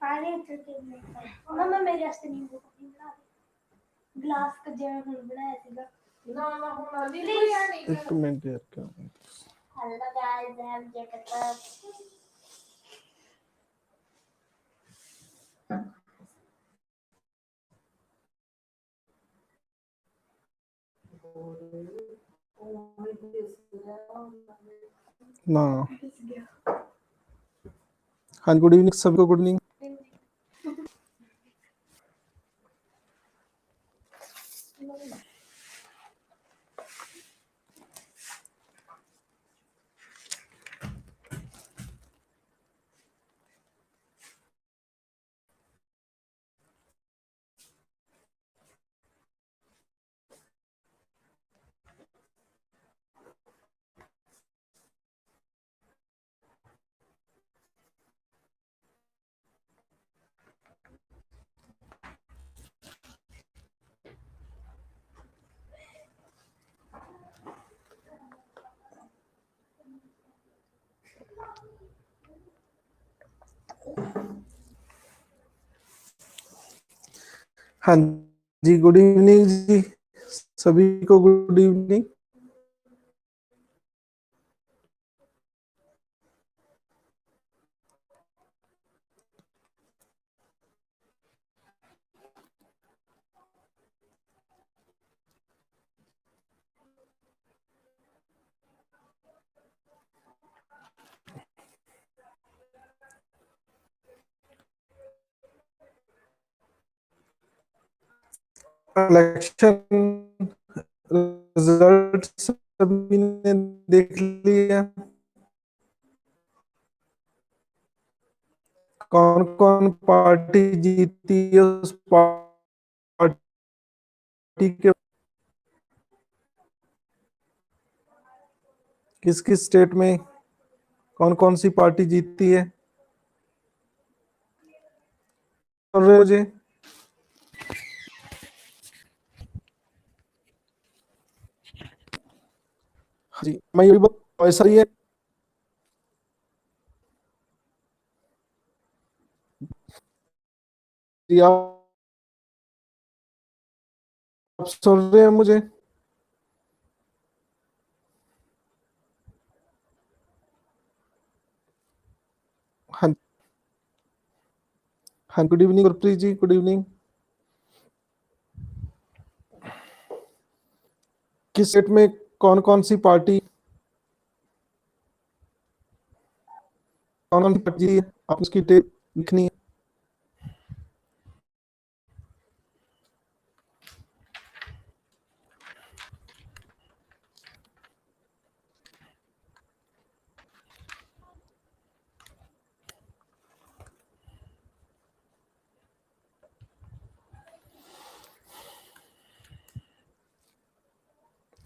मम्मा मेरे वास्ते नींबू पानी बना दे ग्लास का जिवें हुण बनाया सीगा ना ना हुण अभी नहीं एक मिनट यार क्या hello guys I am Jacob ना हाँ गुड इवनिंग सबको गुड इवनिंग हाँ जी गुड इवनिंग जी सभी को गुड इवनिंग इलेक्शन रिजल्ट सभी ने देख लिया कौन कौन पार्टी जीती है उस पार्टी के किस किस स्टेट में कौन कौन सी पार्टी जीतती है और मुझे हाँ जी मैं ये वैसा ही है जी आप सुन रहे हैं मुझे हाँ हाँ गुड इवनिंग गुरप्रीत जी गुड इवनिंग किस स्टेट में कौन कौन सी पार्टी कौन सी पार्टी है आप उसकी डेट लिखनी है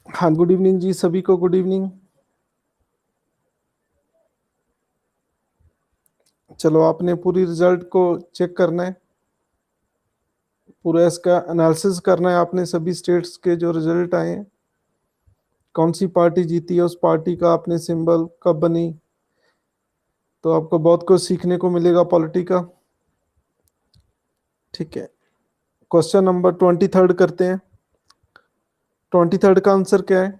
हाँ गुड इवनिंग जी सभी को गुड इवनिंग चलो आपने पूरी रिजल्ट को चेक करना है पूरा इसका एनालिसिस करना है आपने सभी स्टेट्स के जो रिजल्ट आए हैं कौन सी पार्टी जीती है उस पार्टी का आपने सिंबल कब बनी तो आपको बहुत कुछ सीखने को मिलेगा पॉलिटी का ठीक है क्वेश्चन नंबर 23 करते हैं 23 का आंसर क्या है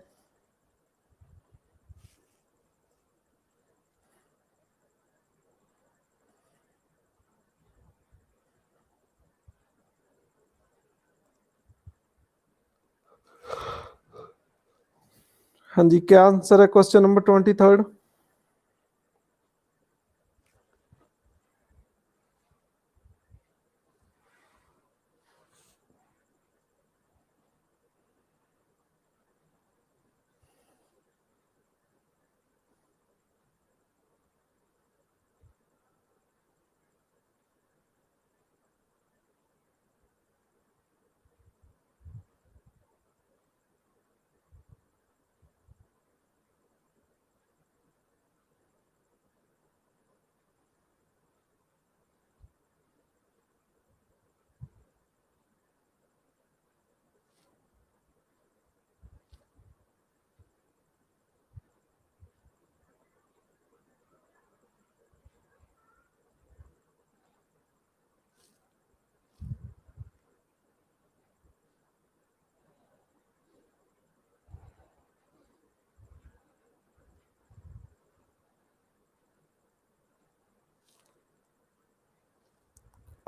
हाँ जी क्या आंसर है क्वेश्चन नंबर 23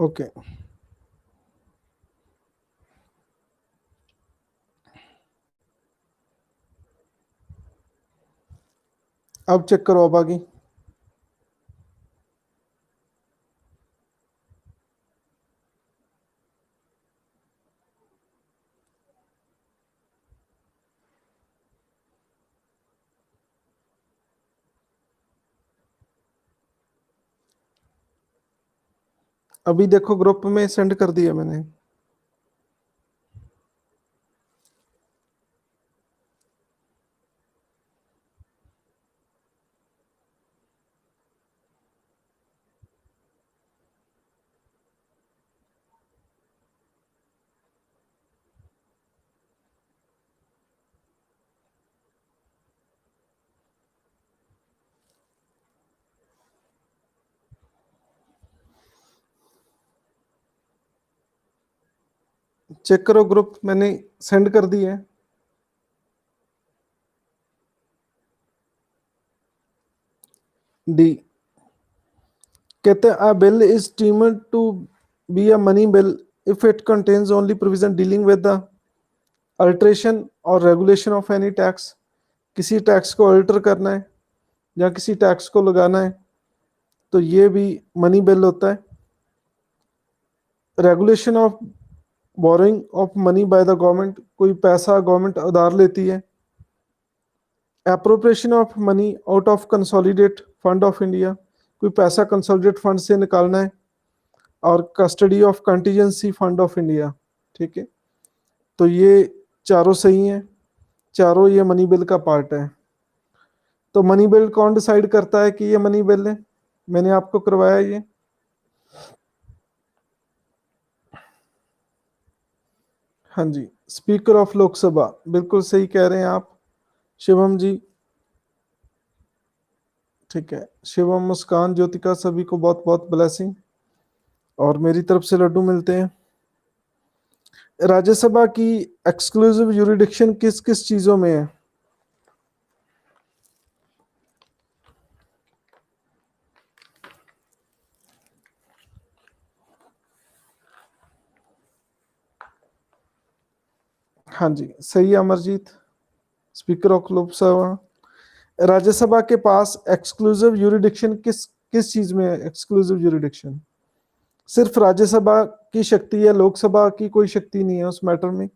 ओके, अब चेक करो अब आगे। अभी देखो ग्रुप में सेंड कर दिया मैंने। चेक करो ग्रुप, मैंने सेंड कर दिया है। डी कहते हैं a bill is deemed to be a money bill if it contains only provision dealing with the alteration और रेगुलेशन ऑफ एनी टैक्स। किसी टैक्स को अल्टर करना है या किसी टैक्स को लगाना है तो ये भी मनी बिल होता है। Regulation of borrowing of money by the government, कोई पैसा गवर्नमेंट उधार लेती है। Appropriation of money out of consolidate fund of India, कोई पैसा कंसोलिडेट फंड से निकालना है। और custody of contingency fund of India. ठीक है, तो ये चारों सही हैं, चारों ये मनी बिल का पार्ट है। तो मनी बिल कौन डिसाइड करता है कि ये मनी बिल है? मैंने आपको करवाया ये। हाँ जी, स्पीकर ऑफ लोकसभा, बिल्कुल सही कह रहे हैं आप शिवम जी। ठीक है, शिवम, मुस्कान, ज्योतिका, सभी को बहुत बहुत ब्लेसिंग और मेरी तरफ से लड्डू मिलते हैं। राज्यसभा की एक्सक्लूसिव यूरिडिक्शन किस किस चीजों में है? हाँ जी, सही है अमरजीत, स्पीकर ऑफ लोकसभा। राज्यसभा के पास एक्सक्लूसिव यूरिडिक्शन किस किस चीज में है? एक्सक्लूसिव यूरिडिक्शन सिर्फ राज्यसभा की शक्ति है, लोकसभा की कोई शक्ति नहीं है उस मैटर में।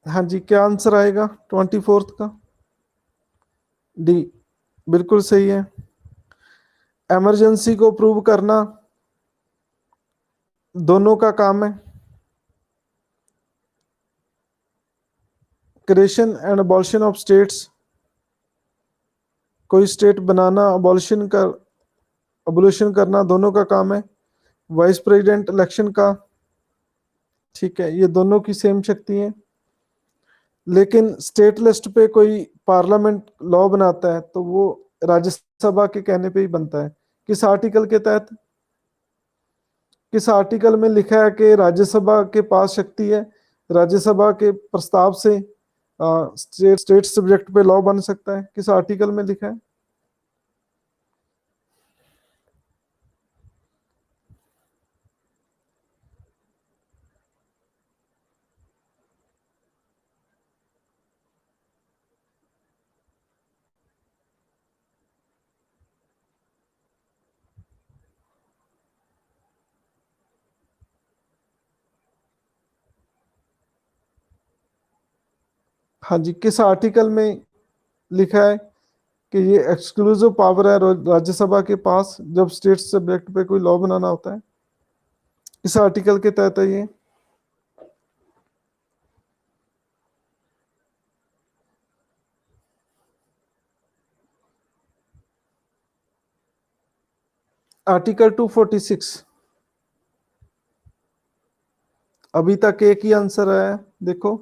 हाँ जी, क्या आंसर आएगा 24th का? डी, बिल्कुल सही है। इमरजेंसी को प्रूव करना दोनों का काम है। Creation and abolition of states, कोई स्टेट बनाना, अबोलिशन करना दोनों का काम है। वाइस प्रेसिडेंट इलेक्शन का, ठीक है, ये दोनों की सेम शक्ति है। लेकिन स्टेट लिस्ट पे कोई पार्लियामेंट लॉ बनाता है तो वो राज्यसभा के कहने पे ही बनता है। किस आर्टिकल के तहत? किस आर्टिकल में लिखा है कि राज्यसभा के पास शक्ति है, राज्यसभा के प्रस्ताव से स्टेट सब्जेक्ट पे लॉ बन सकता है? किस आर्टिकल में लिखा है? हाँ जी, किस आर्टिकल में लिखा है कि ये एक्सक्लूसिव पावर है राज्यसभा के पास जब स्टेट सब्जेक्ट पे कोई लॉ बनाना होता है? इस आर्टिकल के तहत है ये। आर्टिकल 246। अभी तक एक ही आंसर है, देखो।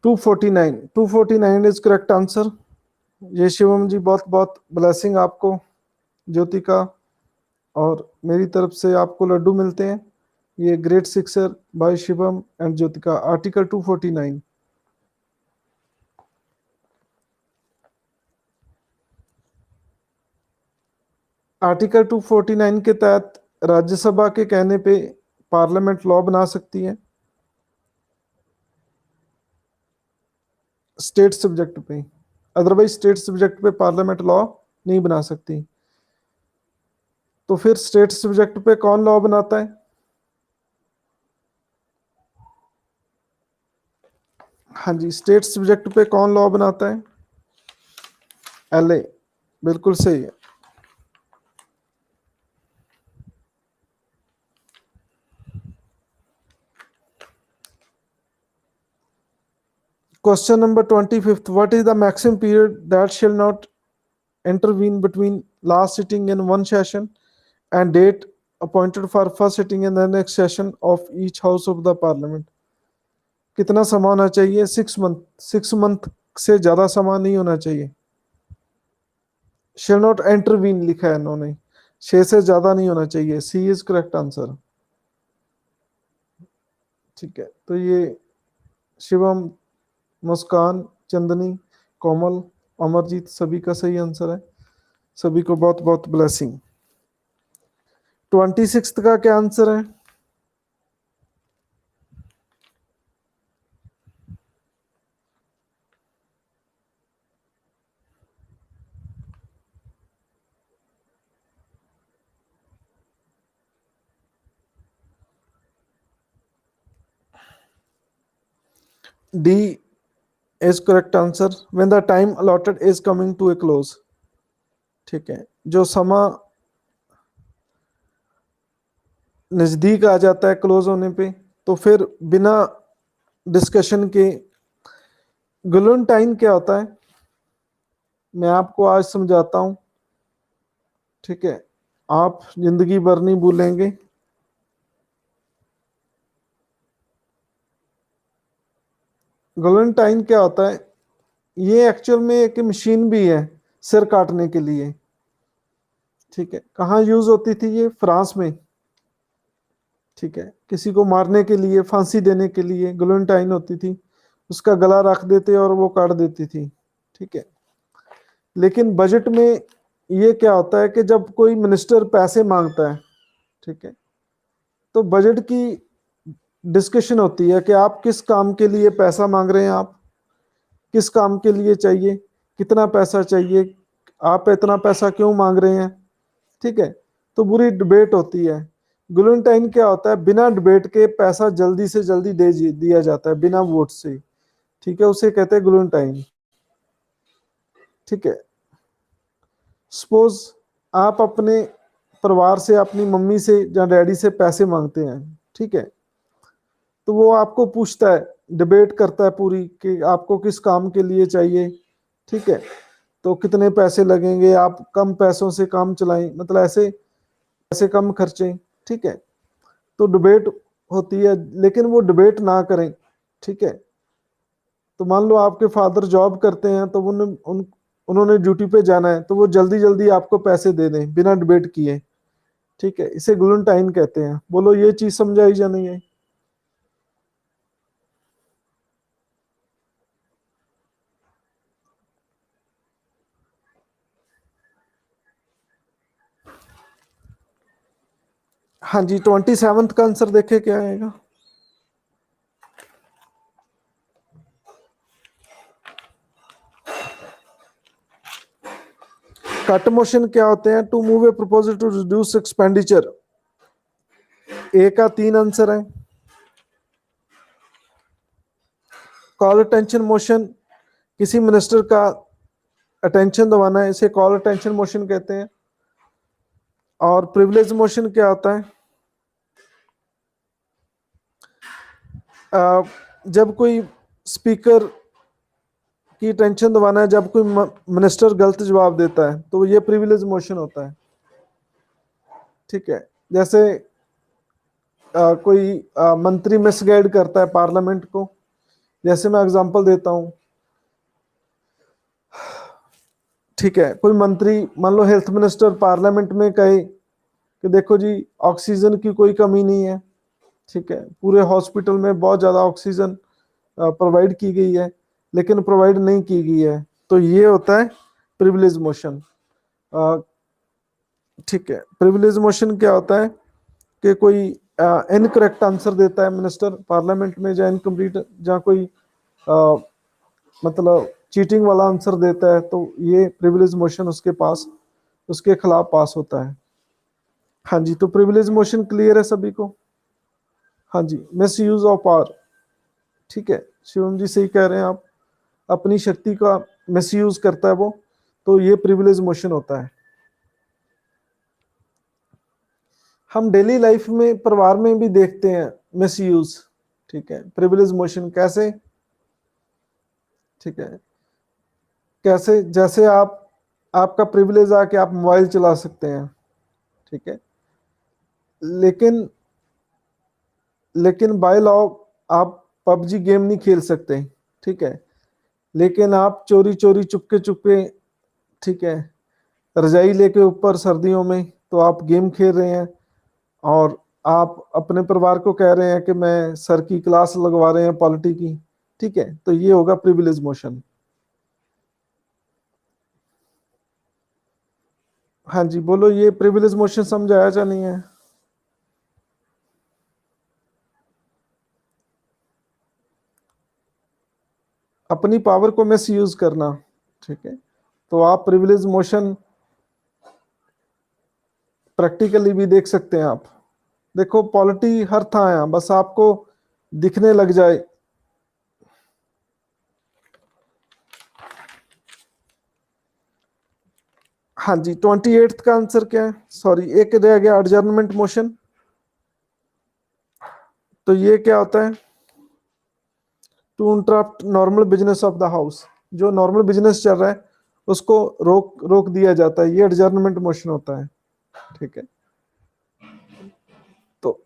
Two forty nine is correct answer. ये शिवम जी बहुत बहुत ब्लेसिंग आपको ज्योतिका, और मेरी तरफ से आपको लड्डू मिलते हैं। ये great sixer by Shivam and Jyotika, article 249। Article 249 के तहत राज्यसभा के कहने पे पार्लियामेंट लॉ बना सकती है स्टेट सब्जेक्ट पे, अदरवाइज स्टेट सब्जेक्ट पे पार्लियामेंट लॉ नहीं बना सकती। तो फिर स्टेट सब्जेक्ट पे कौन लॉ बनाता है? हाँ जी, स्टेट सब्जेक्ट पे कौन लॉ बनाता है? एलए, बिल्कुल सही है। Question number 25th. What is the maximum period that shall not intervene between last sitting in one session and date appointed for first sitting in the next session of each house of the parliament? कितना समय होना चाहिए? 6 month. 6 month से ज्यादा समय नहीं होना चाहिए। shall not intervene लिखा है इन्होंने, 6 से ज्यादा नहीं होना चाहिए। सी इज करेक्ट आंसर। ठीक है, तो ये शिवम, मुस्कान, चंदनी, कोमल, अमरजीत सभी का सही आंसर है। सभी को बहुत बहुत ब्लेसिंग। 26 का क्या आंसर है? D is correct answer, when the time allotted is coming to a close. ठीक है, जो समय नजदीक आ जाता है क्लोज होने पे, तो फिर बिना डिस्कशन के, गुलून क्या होता है मैं आपको आज समझाता हूं। ठीक है, आप जिंदगी भर नहीं भूलेंगे। गुलून क्या होता है? ये एक्चुअल में एक मशीन भी है सिर काटने के लिए। ठीक है, कहाँ यूज होती थी ये? फ्रांस में। ठीक है, किसी को मारने के लिए, फांसी देने के लिए गुलेंटाइन होती थी, उसका गला रख देते और वो काट देती थी। ठीक है, लेकिन बजट में ये क्या होता है कि जब कोई मिनिस्टर पैसे मांगता है, ठीक है, तो बजट की डिस्कशन होती है कि आप किस काम के लिए पैसा मांग रहे हैं, आप किस काम के लिए चाहिए, कितना पैसा चाहिए, आप इतना पैसा क्यों मांग रहे हैं। ठीक है, तो बुरी डिबेट होती है। गुलेंटाइन क्या होता है? बिना डिबेट के पैसा जल्दी से जल्दी दे दिया जाता है, बिना वोट से। ठीक है, उसे कहते हैं गुलेंटाइन। ठीक है, सपोज आप अपने परिवार से, अपनी मम्मी से या डैडी से पैसे मांगते हैं। ठीक है, तो वो आपको पूछता है, डिबेट करता है पूरी कि आपको किस काम के लिए चाहिए। ठीक है, तो कितने पैसे लगेंगे, आप कम पैसों से काम चलाएं, मतलब ऐसे पैसे कम खर्चें। ठीक है, तो डिबेट होती है, लेकिन वो डिबेट ना करें। ठीक है, तो मान लो आपके फादर जॉब करते हैं, तो उन्होंने ड्यूटी पे जाना है, तो वो जल्दी जल्दी आपको पैसे दे दें बिना डिबेट किए। ठीक है, इसे गुलेंटाइन कहते हैं। बोलो ये चीज समझाई या नहीं है? हाँ जी, 27 का आंसर देखे क्या आएगा। कट मोशन क्या होते हैं? To move a proposal to reduce expenditure. A का 3 आंसर है। कॉल अटेंशन मोशन, किसी मिनिस्टर का अटेंशन दबाना है, इसे कॉल अटेंशन मोशन कहते हैं। और प्रिविलेज मोशन क्या होता है? जब कोई स्पीकर की टेंशन दबाना है, जब कोई मिनिस्टर गलत जवाब देता है, तो ये प्रिविलेज मोशन होता है। ठीक है, जैसे कोई मंत्री मिसगाइड करता है पार्लियामेंट को। जैसे मैं एग्जांपल देता हूं, ठीक है, कोई मंत्री मान लो हेल्थ मिनिस्टर पार्लियामेंट में कहे कि देखो जी ऑक्सीजन की कोई कमी नहीं है, ठीक है, पूरे हॉस्पिटल में बहुत ज़्यादा ऑक्सीजन प्रोवाइड की गई है लेकिन प्रोवाइड नहीं की गई है, तो ये होता है प्रिविलेज मोशन। ठीक है, प्रिविलेज मोशन क्या होता है कि कोई इनकरेक्ट आंसर देता है मिनिस्टर पार्लियामेंट में, या इनकम्प्लीट, जहाँ कोई मतलब चीटिंग वाला आंसर देता है, तो ये प्रिविलेज मोशन उसके खिलाफ पास होता है। हाँ जी, तो प्रिविलेज मोशन क्लियर है सभी को? हाँ जी, मिस यूज ऑफ पावर, ठीक है, शिवम जी सही कह रहे हैं आप, अपनी शक्ति का मिस यूज करता है वो, तो ये प्रिविलेज मोशन होता है। हम डेली लाइफ में परिवार में भी देखते हैं मिस यूज, ठीक है, प्रिविलेज मोशन कैसे? ठीक है, कैसे? जैसे आपका प्रिविलेज आ कि आप मोबाइल चला सकते हैं, ठीक है, लेकिन बाय लॉ आप पबजी गेम नहीं खेल सकते, ठीक है, लेकिन आप चोरी चोरी चुपके चुपके, ठीक है, रजाई लेके ऊपर सर्दियों में तो आप गेम खेल रहे हैं, और आप अपने परिवार को कह रहे हैं कि मैं सर की क्लास लगवा रहे हैं पॉलिटी की, ठीक है, तो ये होगा प्रिविलेज मोशन। हाँ जी बोलो, ये प्रिविलेज मोशन समझ आया या नहीं है? अपनी पावर को मिस यूज करना, ठीक है, तो आप प्रिविलेज मोशन प्रैक्टिकली भी देख सकते हैं आप। देखो पॉलिटी हर था है, बस आपको दिखने लग जाए। हाँ जी, 28th का आंसर क्या है? सॉरी, एक रह गया, एडजर्नमेंट मोशन। तो ये क्या होता है? To interrupt normal business of the house, जो नॉर्मल बिजनेस चल रहा है उसको रोक दिया जाता है, ये एडजर्नमेंट मोशन होता है, ठीक है। तो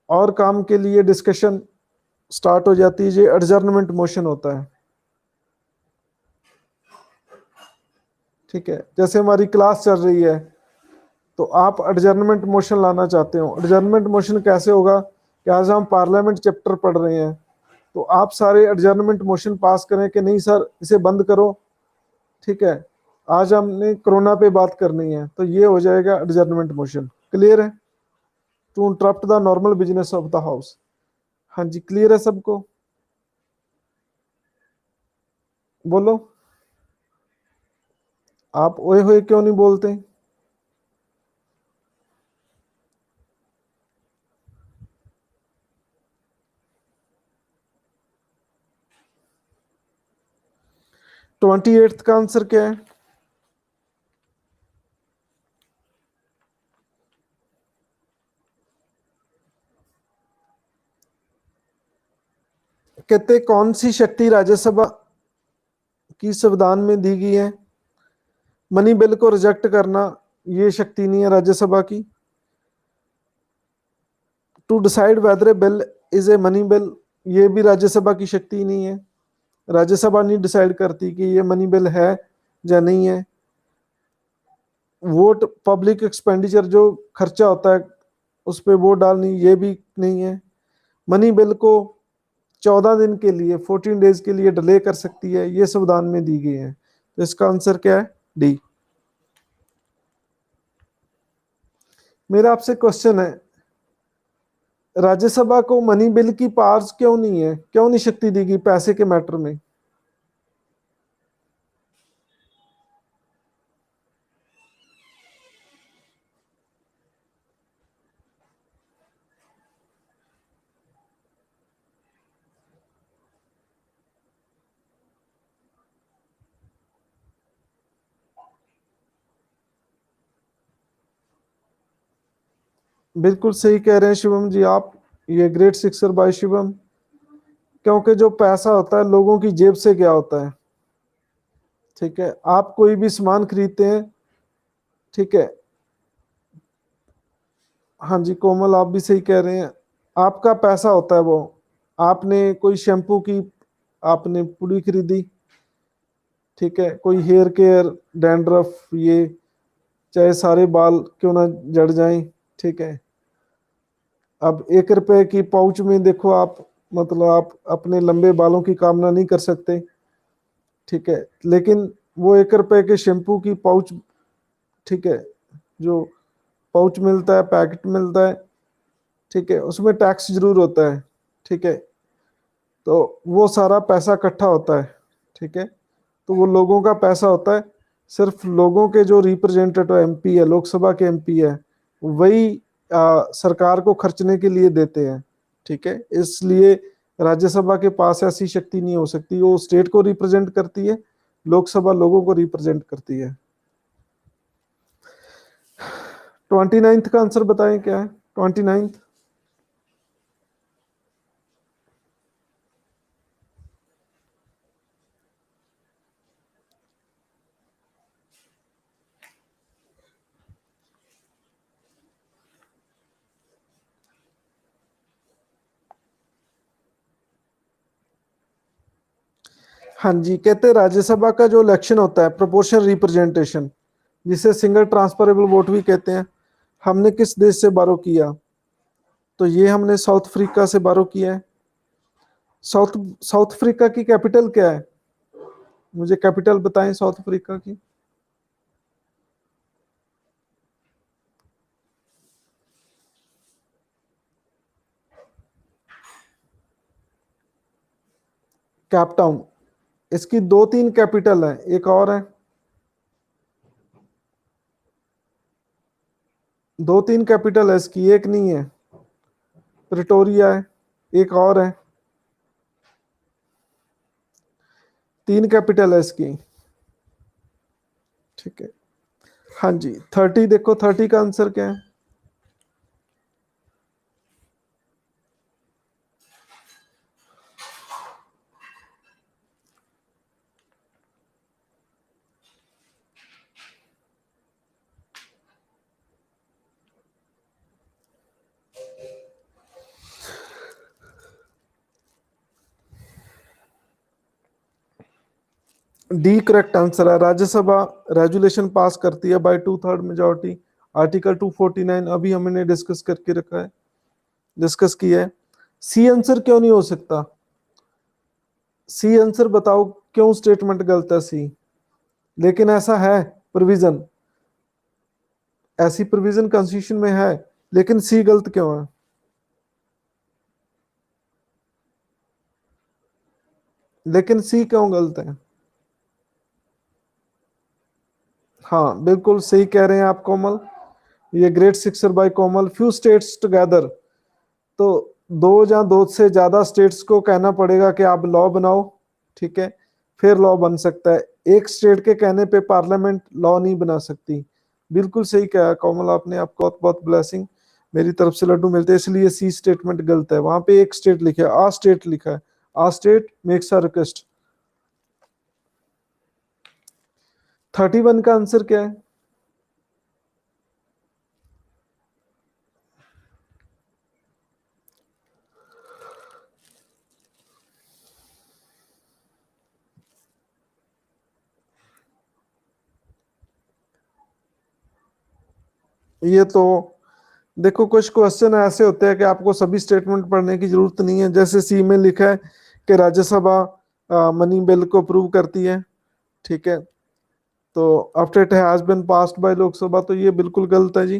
और काम के लिए डिस्कशन स्टार्ट हो जाती है, ये एडजर्नमेंट मोशन होता है, ठीक है। जैसे हमारी क्लास चल रही है तो आप एडजर्नमेंट मोशन लाना चाहते हो, एडजर्नमेंट मोशन कैसे होगा कि आज हम पार्लियामेंट चैप्टर पढ़ रहे हैं तो आप सारे एडजर्नमेंट मोशन पास करें कि नहीं सर इसे बंद करो, ठीक है, आज हमने कोरोना पे बात करनी है, तो ये हो जाएगा एडजर्नमेंट मोशन। क्लियर है? To interrupt the normal business of the house. हाँ जी, क्लियर है सबको? बोलो, आप ओए होए क्यों नहीं बोलते? ट्वेंटी एट्थ का आंसर क्या है? कहते कौन सी शक्ति राज्यसभा की संविधान में दी गई है? मनी बिल को रिजेक्ट करना ये शक्ति नहीं है राज्यसभा की। To decide whether a bill is a money bill, ये भी राज्यसभा की शक्ति नहीं है, राज्यसभा नहीं डिसाइड करती कि ये मनी बिल है या नहीं है। वोट पब्लिक एक्सपेंडिचर जो खर्चा होता है उस पर वोट डालनी, ये भी नहीं है। मनी बिल को 14 दिन के लिए 14 डेज के लिए डिले कर सकती है, ये संविधान में दी गई है। तो इसका आंसर क्या है? डी। मेरा आपसे क्वेश्चन है, राज्यसभा को मनी बिल की पावर्स क्यों नहीं है, क्यों नहीं शक्ति दी गई पैसे के मैटर में? बिल्कुल सही कह रहे हैं शिवम जी आप, ये ग्रेट सिक्सर बाय शिवम। क्योंकि जो पैसा होता है लोगों की जेब से क्या होता है, ठीक है, आप कोई भी सामान खरीदते हैं, ठीक है, हाँ जी कोमल आप भी सही कह रहे हैं, आपका पैसा होता है वो, आपने कोई शैम्पू की आपने पुड़ी खरीदी, ठीक है, कोई हेयर केयर, डैंड्रफ, ये चाहे सारे बाल क्यों ना जड़ जाएं, ठीक है। अब 1 रुपए की पाउच में देखो आप, मतलब आप अपने लंबे बालों की कामना नहीं कर सकते, ठीक है, लेकिन वो 1 रुपए के शैम्पू की पाउच, ठीक है, जो पाउच मिलता है, पैकेट मिलता है, ठीक है, उसमें टैक्स जरूर होता है, ठीक है, तो वो सारा पैसा इकट्ठा होता है, ठीक है, तो वो लोगों का पैसा होता है। सिर्फ लोगों के जो रिप्रेजेंटेटिव एमपी है, लोकसभा के एमपी है, वही सरकार को खर्चने के लिए देते हैं, ठीक है। इसलिए राज्यसभा के पास ऐसी शक्ति नहीं हो सकती, वो स्टेट को रिप्रेजेंट करती है, लोकसभा लोगों को रिप्रेजेंट करती है। 29th का आंसर बताएं क्या है? 29th। हाँ जी, कहते हैं राज्यसभा का जो इलेक्शन होता है, प्रोपोर्शनल रिप्रेजेंटेशन, जिसे सिंगल ट्रांसफरेबल वोट भी कहते हैं, हमने किस देश से बारो किया? तो ये हमने साउथ अफ्रीका से बारो किया है। साउथ साउथ अफ्रीका की कैपिटल क्या है? मुझे कैपिटल बताएं साउथ अफ्रीका की। कैपटाउन। इसकी 2-3 कैपिटल है, एक और है, 2-3 कैपिटल है इसकी, एक नहीं है। प्रिटोरिया है, एक और है, 3 कैपिटल है इसकी, ठीक है। हाँ जी, 30 देखो, 30 का आंसर क्या है? डी करेक्ट आंसर है। राज्यसभा रेजुलेशन पास करती है बाय 2/3 मेजोरिटी, आर्टिकल 249 अभी हमने डिस्कस करके रखा है, डिस्कस किया है। सी आंसर क्यों नहीं हो सकता? सी आंसर बताओ, क्यों स्टेटमेंट गलत है सी? लेकिन ऐसा है प्रोविजन, ऐसी प्रोविजन कॉन्स्टिट्यूशन में है, लेकिन सी गलत क्यों है? लेकिन सी क्यों गलत है? हाँ, बिल्कुल सही कह रहे हैं आप कोमल, ये ग्रेट सिक्सर बाय कोमल। फ्यू स्टेट्स टुगेदर, तो दो या दो से ज्यादा स्टेट्स को कहना पड़ेगा कि आप लॉ बनाओ, ठीक है, फिर लॉ बन सकता है। एक स्टेट के कहने पे पार्लियामेंट लॉ नहीं बना सकती। बिल्कुल सही कहा कोमल आपने, आपको बहुत बहुत ब्लेसिंग, मेरी तरफ से लड्डू मिलते हैं। इसलिए सी स्टेटमेंट गलत है, वहां पे एक स्टेट लिखा है, आ स्टेट लिखा है, आ स्टेट मेक्स अ रिक्वेस्ट। 31 का आंसर क्या है? ये तो देखो, कुछ क्वेश्चन ऐसे होते हैं कि आपको सभी स्टेटमेंट पढ़ने की जरूरत नहीं है। जैसे सी में लिखा है कि राज्यसभा मनी बिल को अप्रूव करती है, ठीक है, तो after it has been passed by Lok Sabha, तो ये बिल्कुल गलत है जी।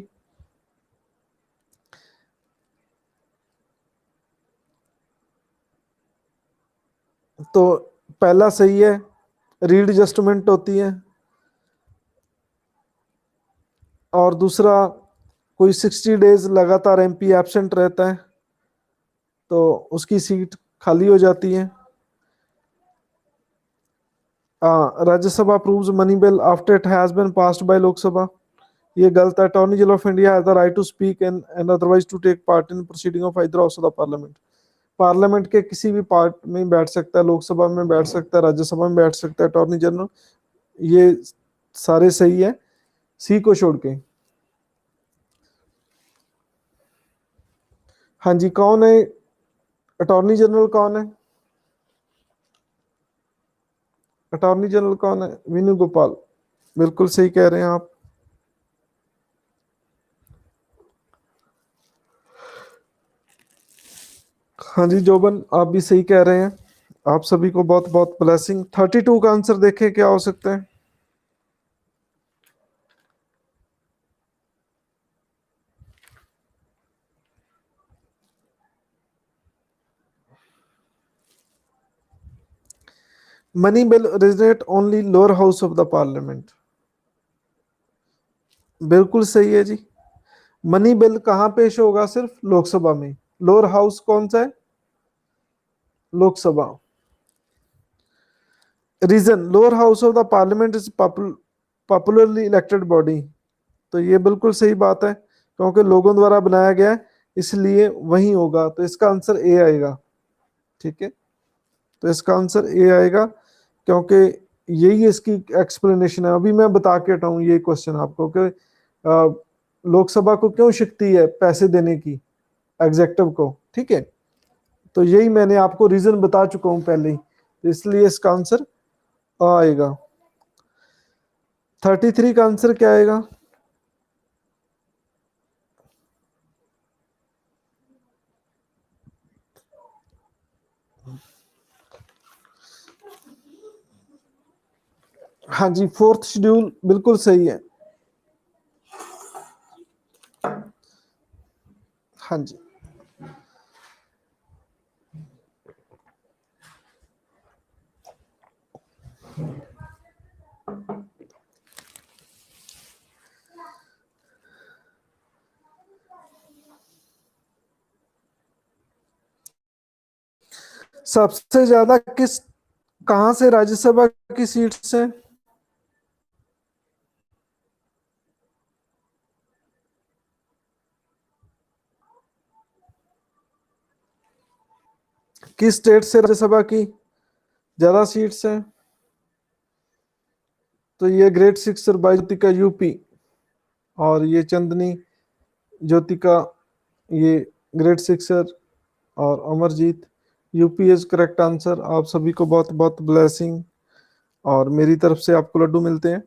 तो पहला सही है, रीड एडजस्टमेंट होती है, और दूसरा कोई 60 डेज लगातार एमपी एब्सेंट रहता है तो उसकी सीट खाली हो जाती है। Rajya Sabha approves money bill after it has been passed by Lok Sabha, ये गलत है। Attorney general of India has the right to speak and otherwise to take part in proceeding of either house of the parliament. Parliament के किसी भी part में बैठ सकता है, लोकसभा में बैठ सकता है, राज्यसभा में बैठ सकता है अटॉर्नी जनरल, ये सारे सही है सी को छोड़ के। हाँ जी, कौन है अटॉर्नी जनरल, कौन है? अटॉर्नी जनरल कौन है? वेणुगोपाल। बिल्कुल सही कह रहे हैं आप। हाँ जी जोबन, आप भी सही कह रहे हैं। आप सभी को बहुत बहुत ब्लेसिंग। 32 का आंसर देखें क्या हो सकता है। Money bill originate only lower house of the parliament. बिल्कुल सही है जी। मनी बिल कहां पेश होगा? सिर्फ लोकसभा में। लोअर हाउस कौन सा है? Lok Sabha. Reason, lower house of the parliament is popularly elected body. तो ये बिल्कुल सही बात है, क्योंकि लोगों द्वारा बनाया गया है, इसलिए वही होगा। तो इसका आंसर ए आएगा। ठीक है, तो इसका आंसर ए आएगा, क्योंकि यही इसकी एक्सप्लेनेशन है। अभी मैं बता के हटाऊं ये क्वेश्चन आपको कि लोकसभा को क्यों शक्ति है पैसे देने की एग्जेक्टिव को। ठीक है, तो यही मैंने आपको रीजन बता चुका हूं पहले ही, तो इसलिए इसका आंसर आएगा। 33 का आंसर क्या आएगा? हाँ जी, फोर्थ शेड्यूल बिल्कुल सही है। हाँ जी, सबसे ज्यादा किस कहां से राज्यसभा की सीट्स हैं? किस स्टेट से राज्यसभा की ज्यादा सीट्स हैं? तो ये great sixer by Jyotika UP, और ये चंदनी ज्योतिका ये ग्रेट सिक्सर, और Amarjeet UP is correct answer. आप सभी को बहुत बहुत ब्लेसिंग, और मेरी तरफ से आपको लड्डू मिलते हैं।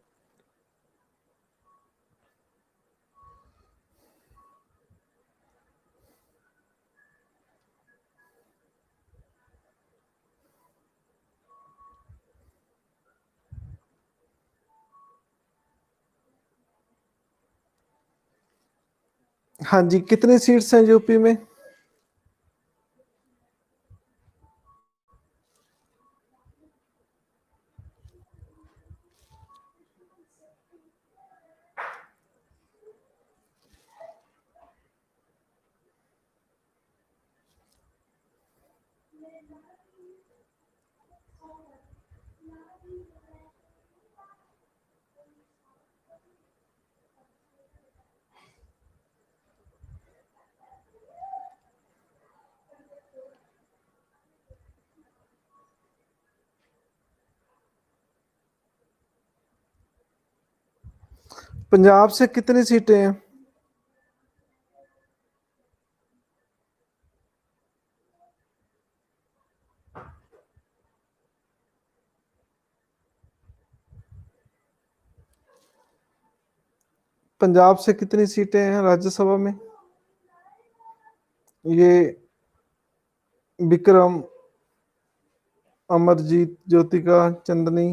हाँ जी, कितनी सीट्स हैं यूपी में? पंजाब से कितनी सीटें हैं? पंजाब से कितनी सीटें हैं राज्यसभा में? ये विक्रम, अमरजीत, ज्योतिका, चंदनी,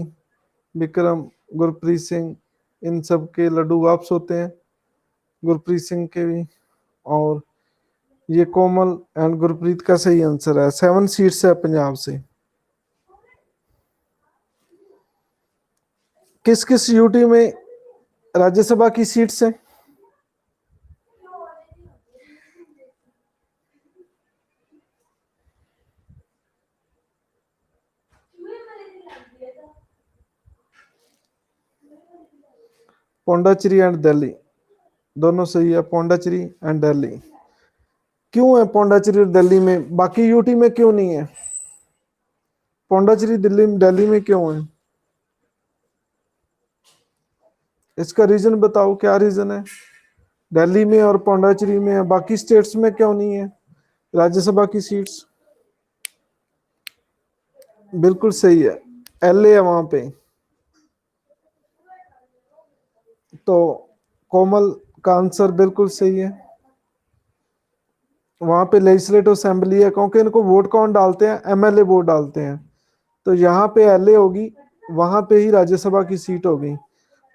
विक्रम, गुरप्रीत सिंह, इन सब के लड्डू वापस होते हैं, गुरप्रीत सिंह के भी। और ये कोमल एंड गुरप्रीत का सही आंसर है। 7 सीट्स है पंजाब से। किस किस यूटी में राज्यसभा की सीट्स हैं? पौंडाचेरी एंड दिल्ली, दोनों सही है। पौंडाचेरी एंड दिल्ली। क्यों है पौंडाचेरी और दिल्ली में, बाकी यूटी में क्यों नहीं है? पौंडाचेरी दिल्ली में क्यों है? इसका रीजन बताओ, क्या रीजन है? दिल्ली में और पौंडाचेरी में है, बाकी स्टेट्स में क्यों नहीं है राज्यसभा की सीट्स? बिल्कुल सही है। एल है वहां पे। तो कोमल का आंसर बिल्कुल सही है। वहां पे लेजिस्लेटिव असेंबली है, क्योंकि इनको वोट कौन डालते हैं, एमएलए वोट डालते हैं। तो यहाँ पे एलए होगी, वहां पे ही राज्यसभा की सीट होगी।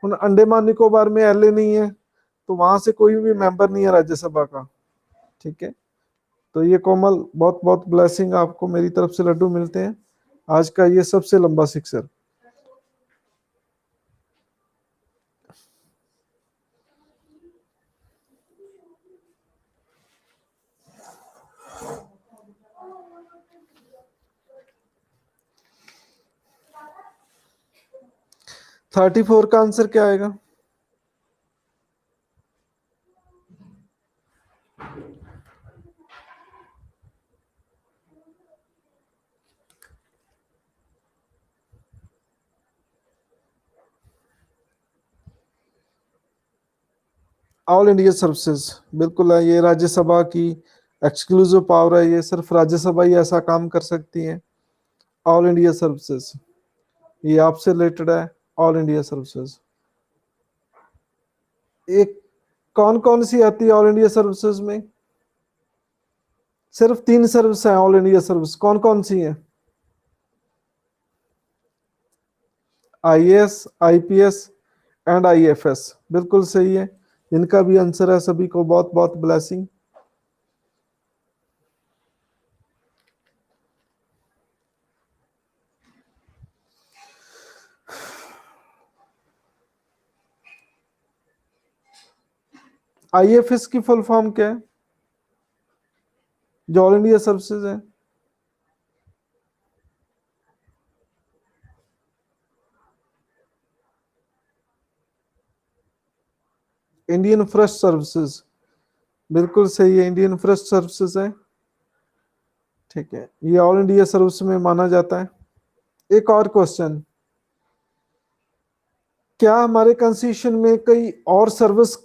उन अंडमान निकोबार में एलए नहीं है, तो वहां से कोई भी मेंबर नहीं है राज्यसभा का। ठीक है, तो ये कोमल बहुत बहुत ब्लेसिंग, आपको मेरी तरफ से लड्डू मिलते हैं। आज का ये सबसे लंबा सिक्सर। थर्टी फोर का आंसर क्या आएगा? ऑल इंडिया सर्विसेज बिल्कुल है, ये राज्यसभा की एक्सक्लूसिव पावर है, ये सिर्फ राज्यसभा ही ऐसा काम कर सकती है। ऑल इंडिया सर्विसेज, ये आपसे रिलेटेड है। ऑल इंडिया सर्विसेज एक कौन कौन सी आती है ऑल इंडिया सर्विसेज में? सिर्फ 3 सर्विस है ऑल इंडिया सर्विस, कौन कौन सी है? आईएएस, आईपीएस एंड आईएफएस, बिल्कुल सही है। इनका भी आंसर है, सभी को बहुत बहुत ब्लेसिंग। आईएफएस की फुल फॉर्म क्या है, जो ऑल इंडिया सर्विसेज है? इंडियन फॉरेस्ट सर्विसेज, बिल्कुल सही है, इंडियन फॉरेस्ट सर्विसेज है। ठीक है, ये ऑल इंडिया सर्विस में माना जाता है। एक और क्वेश्चन, क्या हमारे कॉन्स्टिट्यूशन में कई और सर्विस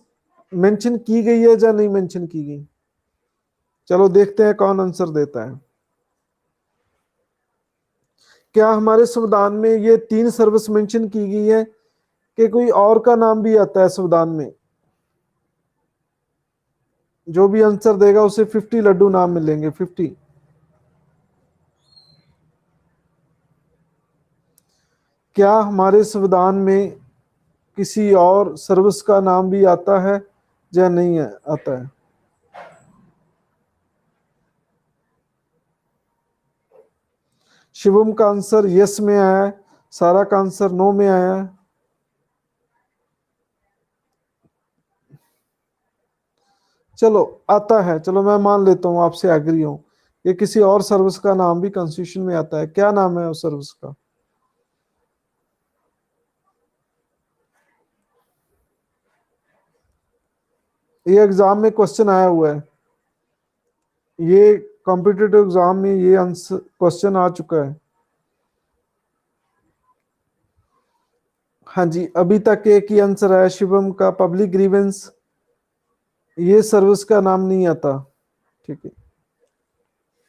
मेंशन की गई है या नहीं मेंशन की गई? चलो देखते हैं कौन आंसर देता है। क्या हमारे संविधान में ये 3 सर्विस मेंशन की गई है कि कोई और का नाम भी आता है संविधान में? जो भी आंसर देगा उसे 50 लड्डू नाम मिलेंगे, 50। क्या हमारे संविधान में किसी और सर्विस का नाम भी आता है या नहीं है, आता है? शिवम का आंसर यस में आया है, सारा का आंसर नो में आया है। चलो आता है, चलो मैं मान लेता हूं, आपसे एग्री हूं। ये किसी और सर्विस का नाम भी कॉन्स्टिट्यूशन में आता है, क्या नाम है उस सर्विस का? ये एग्जाम में क्वेश्चन आया हुआ है, ये कॉम्पिटिटिव एग्जाम में ये आंसर क्वेश्चन आ चुका है। हाँ जी, अभी तक एक ही आंसर है शिवम का, पब्लिक ग्रीवेंस। ये सर्विस का नाम नहीं आता। ठीक है,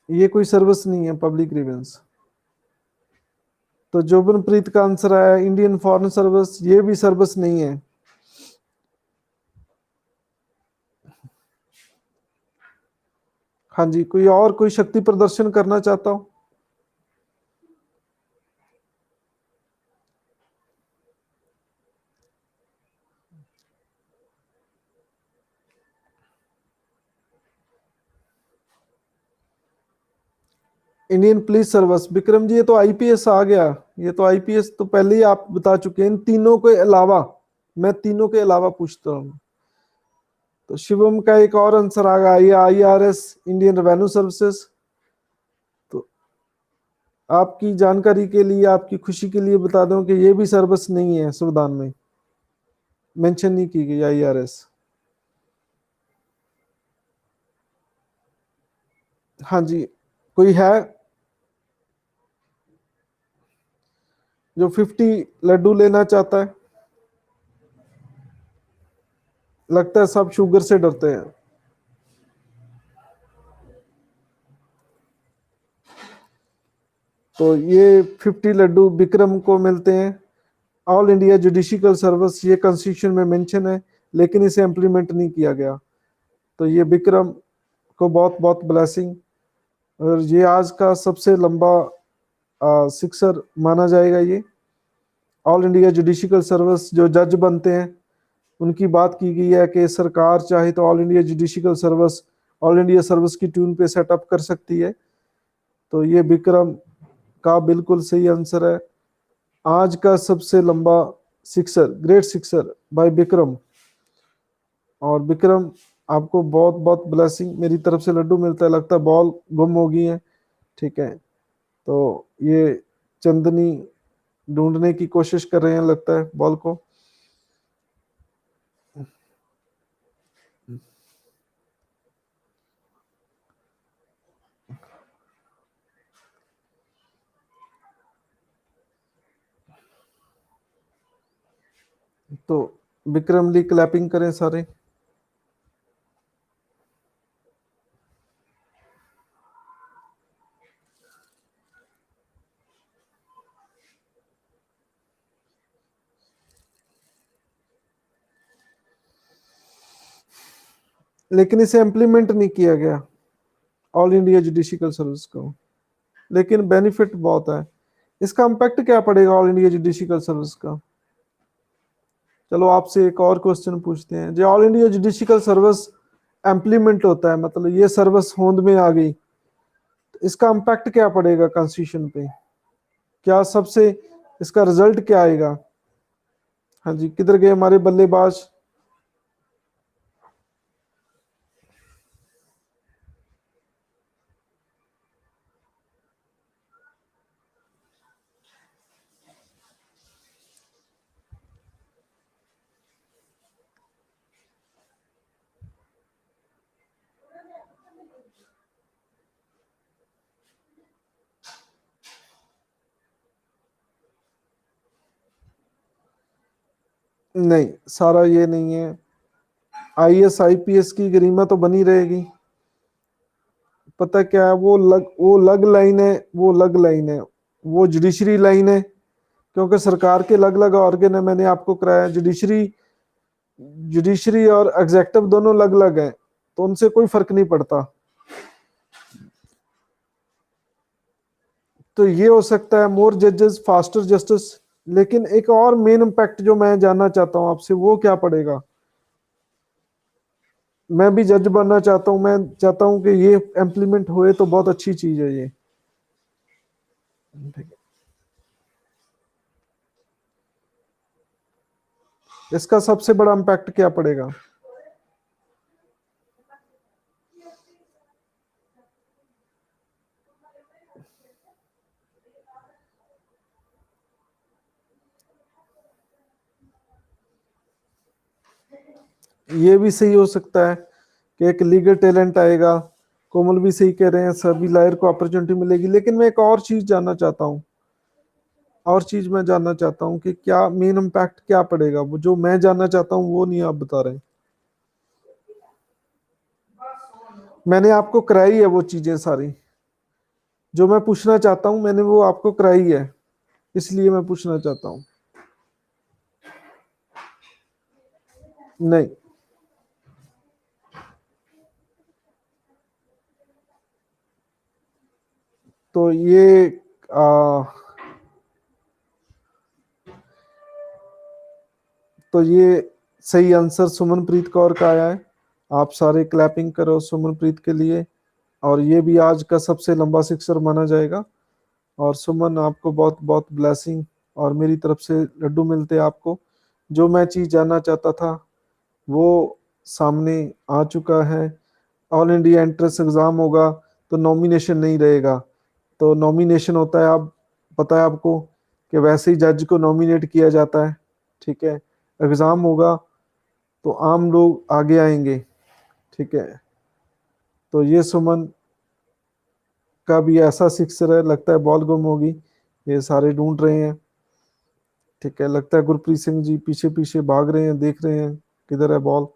ये कोई सर्विस नहीं है पब्लिक ग्रीवेंस। तो जोबनप्रीत का आंसर है इंडियन फॉरेन सर्विस, ये भी सर्विस नहीं है। हाँ जी, कोई और कोई शक्ति प्रदर्शन करना चाहता हो? Indian police service, Vikram ji ये तो आईपीएस आ गया। ये तो आईपीएस तो पहले ही आप बता चुके हैं। इन तीनों के अलावा मैं तीनों के अलावा पूछता हूँ। तो शिवम का एक और आंसर आ गया, ये आईआरएस, इंडियन रेवेन्यू सर्विसेज। तो आपकी जानकारी के लिए, आपकी खुशी के लिए बता दूं कि ये भी सर्विस नहीं है, संविधान में मेंशन नहीं की गई आईआरएस। हाँ जी, कोई है जो 50 लड्डू लेना चाहता है? लगता है सब शुगर से डरते हैं। तो ये 50 लड्डू विक्रम को मिलते हैं। ऑल इंडिया जुडिशियल सर्विस ये कॉन्स्टिट्यूशन में मेंशन है, लेकिन इसे इम्प्लीमेंट नहीं किया गया। तो ये विक्रम को बहुत बहुत ब्लेसिंग। और ये आज का सबसे लंबा सिक्सर माना जाएगा। ये ऑल इंडिया जुडिशियल सर्विस जो जज बनते हैं उनकी बात की गई है कि सरकार चाहे तो all India judicial service all India service की ट्यून पे सेटअप कर सकती है। तो ये विक्रम का बिल्कुल सही आंसर है। आज का सबसे लंबा sixer, great sixer by Vikram. और विक्रम आपको बहुत बहुत ब्लेसिंग, मेरी तरफ से लड्डू मिलता है। लगता है बॉल गुम हो गई है, ठीक है। तो ये चंदनी ढूंढने की कोशिश कर रहे हैं लगता है बॉल को। तो विक्रम ली क्लैपिंग करें सारे। लेकिन इसे इम्प्लीमेंट नहीं किया गया ऑल इंडिया जुडिशियल सर्विस को, लेकिन बेनिफिट बहुत है। इसका इम्पैक्ट क्या पड़ेगा ऑल इंडिया जुडिशियल सर्विस का? चलो आपसे एक और क्वेश्चन पूछते हैं। जो all India judicial service implement होता है, मतलब ये सर्विस होंद में आ गई, तो इसका इम्पैक्ट क्या पड़ेगा कॉन्स्टिट्यूशन पे? क्या सबसे इसका रिजल्ट क्या आएगा? हाँ जी, किधर गए हमारे बल्लेबाज? नहीं, सारा ये नहीं है। आईएएस आईपीएस की गरिमा तो बनी रहेगी। पता क्या है, वो लग लाइन है, वो लग लाइन है, वो जुडिशरी लाइन है। क्योंकि सरकार के अलग अलग ऑर्गन है, मैंने आपको कराया। जुडिशरी जुडिशरी और एग्जेक्टिव दोनों अलग अलग हैं, तो उनसे कोई फर्क नहीं पड़ता। तो ये हो सकता है मोर जजेस फास्टर जस्टिस। लेकिन एक और मेन इम्पैक्ट जो मैं जानना चाहता हूं आपसे, वो क्या पड़ेगा? मैं भी जज बनना चाहता हूं, मैं चाहता हूं कि ये इम्प्लीमेंट हुए तो बहुत अच्छी चीज है ये। इसका सबसे बड़ा इम्पैक्ट क्या पड़ेगा? ये भी सही हो सकता है कि एक लीगल टैलेंट आएगा। कोमल भी सही कह रहे हैं, सभी लायर को अपॉर्चुनिटी मिलेगी। लेकिन मैं एक और चीज जानना चाहता हूँ, और चीज मैं जानना चाहता हूँ कि क्या मेन इम्पैक्ट क्या पड़ेगा? वो जो मैं जानना चाहता हूँ वो नहीं आप बता रहे। मैंने आपको कराई है वो चीजें सारी, जो मैं पूछना चाहता हूँ मैंने वो आपको कराई है, इसलिए मैं पूछना चाहता हूँ। नहीं, तो ये आ, तो ये सही आंसर सुमनप्रीत कौर का आया है। आप सारे क्लैपिंग करो सुमनप्रीत के लिए। और ये भी आज का सबसे लंबा सिक्सर माना जाएगा। और सुमन आपको बहुत बहुत ब्लेसिंग, और मेरी तरफ से लड्डू मिलते हैं आपको। जो मैं चीज़ जानना चाहता था वो सामने आ चुका है। ऑल इंडिया एंट्रेंस एग्ज़ाम होगा तो नॉमिनेशन नहीं रहेगा। तो नॉमिनेशन होता है, आप पता है आपको, कि वैसे ही जज को नॉमिनेट किया जाता है, ठीक है। एग्ज़ाम होगा तो आम लोग आगे आएंगे, ठीक है। तो ये सुमन का भी ऐसा सिक्सर है, लगता है बॉल गुम होगी, ये सारे ढूंढ रहे हैं, ठीक है। लगता है गुरप्रीत सिंह जी पीछे पीछे भाग रहे हैं, देख रहे हैं किधर है बॉल,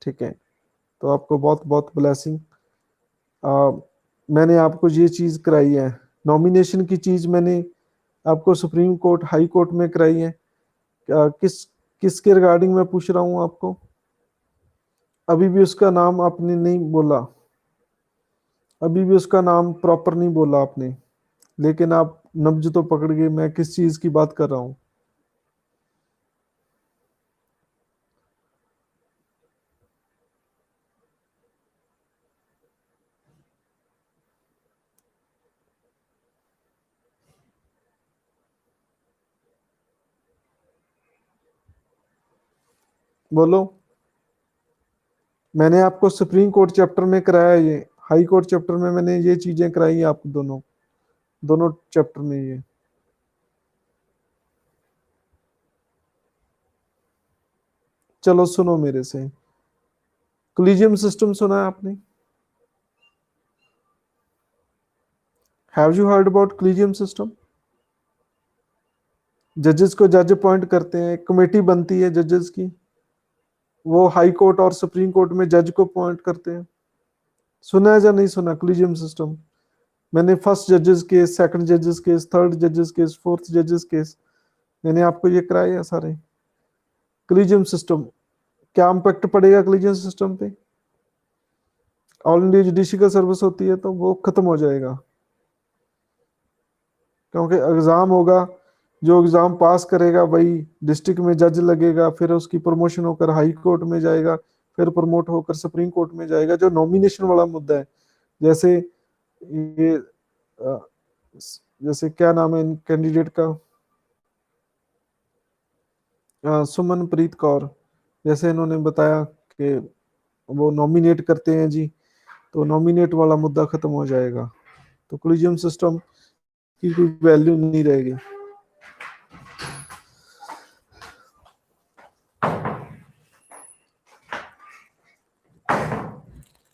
ठीक है। तो आपको बहुत बहुत ब्लेसिंग। मैंने आपको ये चीज़ कराई है, नॉमिनेशन की चीज मैंने आपको सुप्रीम कोर्ट हाई कोर्ट में कराई है। किसके रिगार्डिंग मैं पूछ रहा हूं आपको? अभी भी उसका नाम आपने नहीं बोला, अभी भी उसका नाम प्रॉपर नहीं बोला आपने, लेकिन आप नब्ज तो पकड़ गए मैं किस चीज की बात कर रहा हूं। बोलो। मैंने आपको सुप्रीम कोर्ट चैप्टर में कराया, ये हाई कोर्ट चैप्टर में मैंने ये चीजें कराई हैं आपको, दोनों दोनों चैप्टर में ये। चलो सुनो मेरे से, कोलिजियम सिस्टम सुना है आपने? Have you heard about collegium system? जजेस को जज अपॉइंट करते हैं, कमेटी बनती है जजेस की, वो हाई कोर्ट और सुप्रीम कोर्ट में जज को अपॉइंट करते हैं। सुना है या नहीं सुना कोलिजियम सिस्टम? मैंने फर्स्ट जजेस केस, सेकंड जजेस केस, थर्ड जजेस केस, फोर्थ जजेस केस, मैंने आपको ये कराए हैं सारे। कोलिजियम सिस्टम क्या इम्पैक्ट पड़ेगा कोलिजियम सिस्टम पे? ऑल इंडिया जुडिशियल सर्विस होती है तो वो खत्म हो जाएगा, क्योंकि एग्जाम होगा, जो एग्जाम पास करेगा वही डिस्ट्रिक्ट में जज लगेगा, फिर उसकी प्रमोशन होकर हाई कोर्ट में जाएगा, फिर प्रमोट होकर सुप्रीम कोर्ट में जाएगा। जो नॉमिनेशन वाला मुद्दा है, जैसे ये जैसे क्या नाम है कैंडिडेट का, सुमनप्रीत कौर, जैसे इन्होंने बताया कि वो नॉमिनेट करते हैं जी, तो नॉमिनेट वाला मुद्दा खत्म हो जाएगा, तो कोलिजियम सिस्टम की कोई वैल्यू नहीं रहेगी।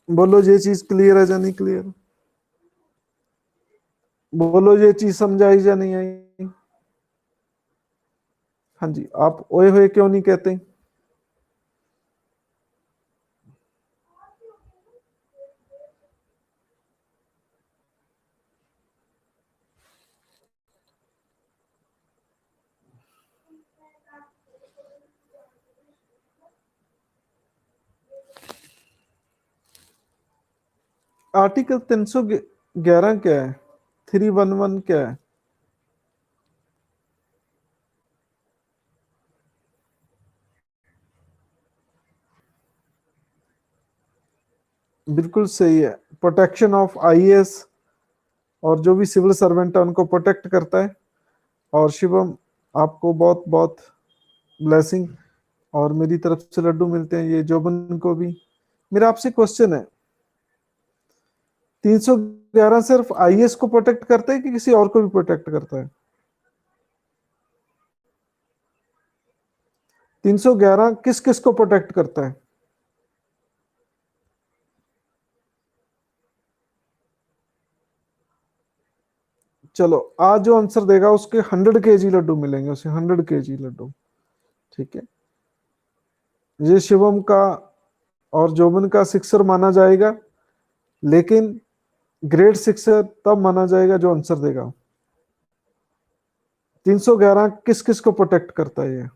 बोलो ये चीज क्लियर है या नहीं क्लियर? बोलो ये चीज समझाई या नहीं आई? हाँ जी, आप ओए हुए क्यों नहीं कहते? आर्टिकल 311 क्या है? 311 क्या है? बिल्कुल सही है, प्रोटेक्शन ऑफ आईएएस और जो भी सिविल सर्वेंट है उनको प्रोटेक्ट करता है। और शिवम, आपको बहुत बहुत ब्लेसिंग, और मेरी तरफ से लड्डू मिलते हैं, ये जोबन को भी। मेरा आपसे क्वेश्चन है, 311 सिर्फ आईएएस को प्रोटेक्ट करता है कि किसी और को भी प्रोटेक्ट करता है? 311 किस किस को प्रोटेक्ट करता है? चलो, आज जो आंसर देगा उसके 100 kg लड्डू मिलेंगे, उसे 100 kg लड्डू। ठीक है, ये शिवम का और जोबन का सिक्सर माना जाएगा, लेकिन ग्रेड सिक्सर तब माना जाएगा जो आंसर देगा। 311 किस किस को प्रोटेक्ट करता है? ये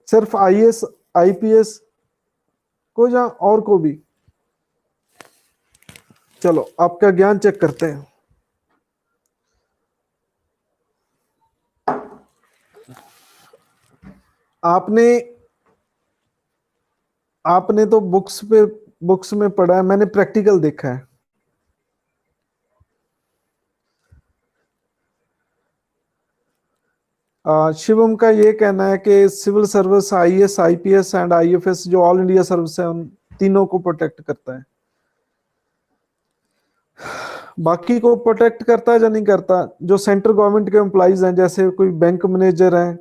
सिर्फ आईएएस आईपीएस को या और को भी? चलो आपका ज्ञान चेक करते हैं। आपने आपने तो बुक्स में पढ़ा है, मैंने प्रैक्टिकल देखा है। शिवम का ये कहना है कि civil service IAS IPS and IFS जो ऑल इंडिया सर्विस है, उन तीनों को प्रोटेक्ट करता है। बाकी को प्रोटेक्ट करता है या नहीं करता? जो सेंट्रल गवर्नमेंट के एम्प्लॉइज हैं, जैसे कोई बैंक मैनेजर हैं,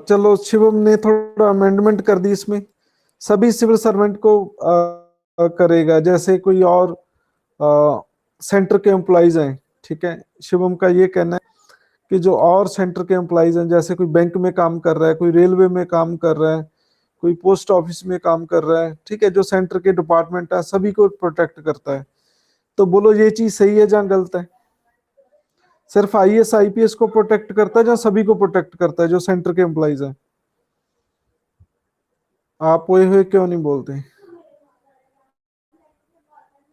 चलो शिवम ने थोड़ा अमेंडमेंट कर दी इसमें, सभी सिविल सर्वेंट को करेगा, जैसे कोई और सेंटर के एम्प्लॉइज हैं। ठीक है, शिवम का ये कहना है कि जो और सेंटर के एम्प्लॉइज हैं, जैसे कोई बैंक में काम कर रहा है, कोई रेलवे में काम कर रहा है, कोई पोस्ट ऑफिस में काम कर रहा है, ठीक है, जो सेंटर के डिपार्टमेंट है, सभी को प्रोटेक्ट करता है। तो बोलो ये चीज सही है या गलत है? सिर्फ आईएएस आईपीएस को प्रोटेक्ट करता है या सभी को प्रोटेक्ट करता है जो सेंटर के एम्प्लॉइज हैं? आप ओए हुए क्यों नहीं बोलते?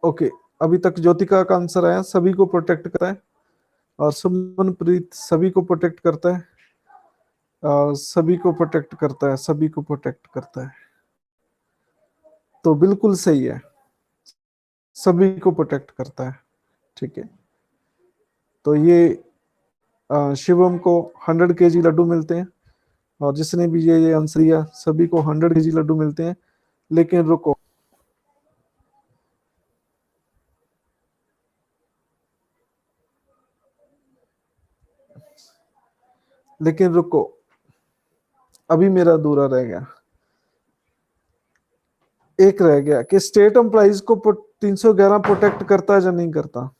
ओके, अभी तक ज्योतिका का आंसर आया, सभी को प्रोटेक्ट करता है। और सुमनप्रीत सभी को प्रोटेक्ट करता है, सभी को प्रोटेक्ट करता है, सभी को प्रोटेक्ट करता है। तो बिल्कुल सही है, सभी को प्रोटेक्ट करता है। ठीक है, तो ये शिवम को 100 kg लड्डू मिलते हैं, और जिसने भी ये आंसर दिया सभी को 100 kg लड्डू मिलते हैं। लेकिन रुको, लेकिन रुको, अभी मेरा अधूरा रह गया, एक रह गया कि स्टेट एम्प्लॉइज को 311 प्रोटेक्ट करता है या नहीं करता?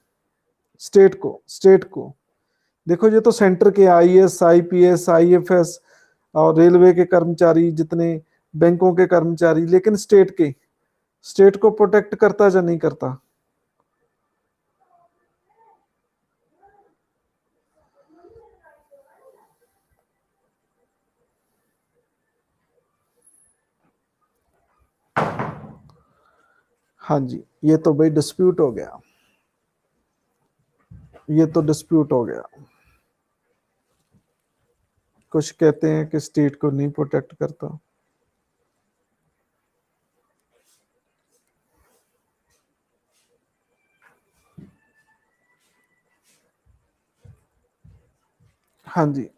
स्टेट को देखो, ये तो सेंटर के आईएएस आईपीएस आईएफएस और रेलवे के कर्मचारी, जितने बैंकों के कर्मचारी, लेकिन स्टेट को प्रोटेक्ट करता है या नहीं करता? हाँ जी, ये तो भाई डिस्प्यूट हो गया, ये तो डिस्प्यूट हो गया। कुछ कहते हैं कि स्टेट को नहीं प्रोटेक्ट करता। हाँ जी,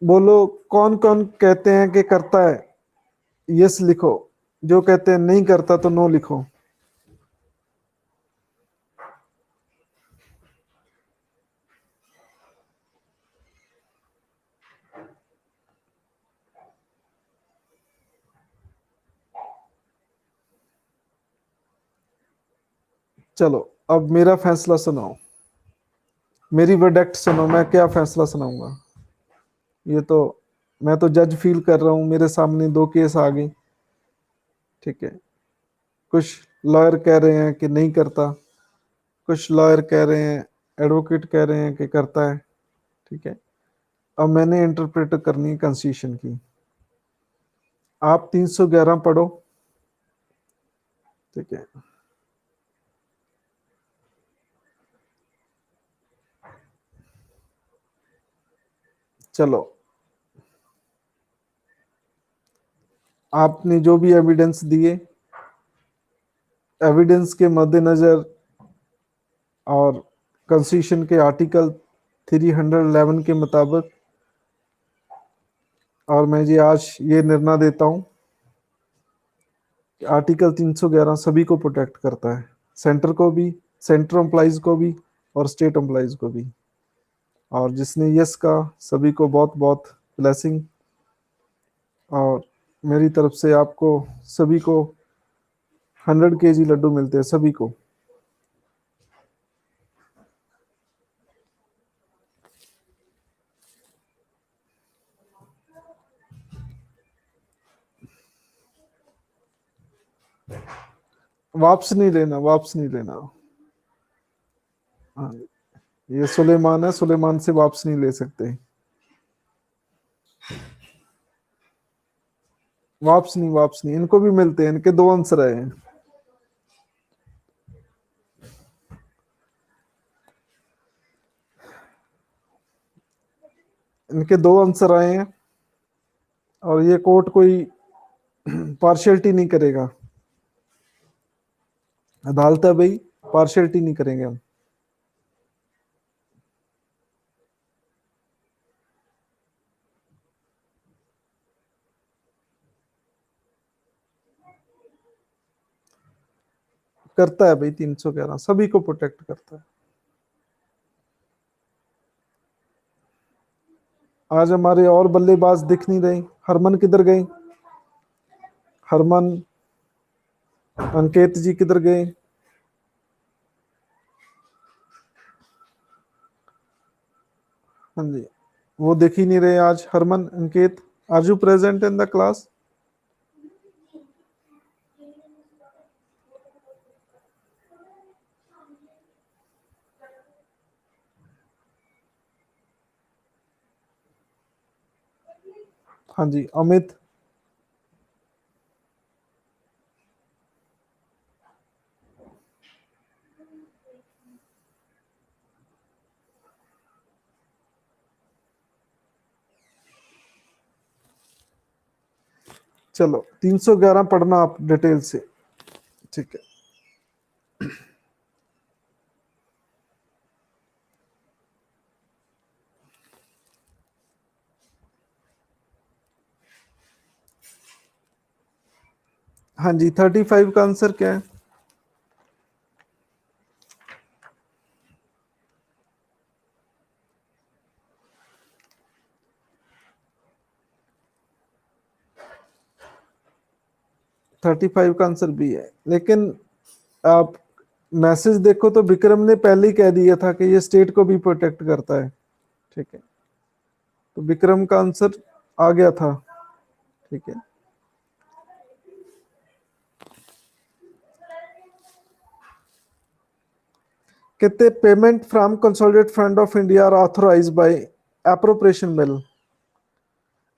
बोलो कौन कौन कहते हैं कि करता है? यस लिखो, जो कहते हैं नहीं करता तो नो लिखो। चलो अब मेरा फैसला सुनाओ, मेरी वर्डिक्ट सुनो, मैं क्या फैसला सुनाऊंगा। ये तो मैं तो जज फील कर रहा हूं, मेरे सामने 2 केस आ गई। ठीक है, कुछ लॉयर कह रहे हैं कि नहीं करता, कुछ लॉयर कह रहे हैं, एडवोकेट कह रहे हैं कि करता है। ठीक है, अब मैंने इंटरप्रेट करनी है कॉन्स्टिट्यूशन की। आप 311 पढ़ो। ठीक है, चलो आपने जो भी एविडेंस दिए, एविडेंस के मद्देनजर और कॉन्स्टिट्यूशन के आर्टिकल 311 के मुताबिक, और मैं जी आज ये निर्णय देता हूं कि आर्टिकल 311 सभी को प्रोटेक्ट करता है, सेंटर को भी, सेंटर एम्प्लॉइज को भी, और स्टेट एम्प्लॉइज को भी। और जिसने यस का, सभी को बहुत बहुत ब्लेसिंग, और मेरी तरफ से आपको सभी को 100 kg लड्डू मिलते हैं, सभी को। वापस नहीं लेना, वापस नहीं लेना। हाँ, ये सुलेमान है, सुलेमान से वापस नहीं ले सकते। वापस नहीं, वापस नहीं, इनको भी मिलते हैं, इनके 2 आंसर आए हैं। इनके 2 आंसर आए हैं, और ये कोर्ट कोई पार्शियलिटी नहीं करेगा, अदालत है भाई, पार्शियलिटी नहीं करेंगे हम। करता है भाई, 311 सभी को प्रोटेक्ट करता है। आज हमारे और बल्लेबाज दिख नहीं रहे, हरमन किधर गए? हरमन, अंकित जी किधर गए? हाँ जी, वो दिख ही नहीं रहे आज, हरमन अंकित। Are you present in the class? हाँ जी अमित। चलो 311 पढ़ना आप डिटेल से, ठीक है। हाँ जी 35 का आंसर क्या है? थर्टी फाइव का आंसर बी है, लेकिन आप मैसेज देखो तो विक्रम ने पहले ही कह दिया था कि ये स्टेट को भी प्रोटेक्ट करता है, ठीक है। तो विक्रम का आंसर आ गया था, ठीक है। कहते payment from consolidated fund of India are authorised by appropriation bill.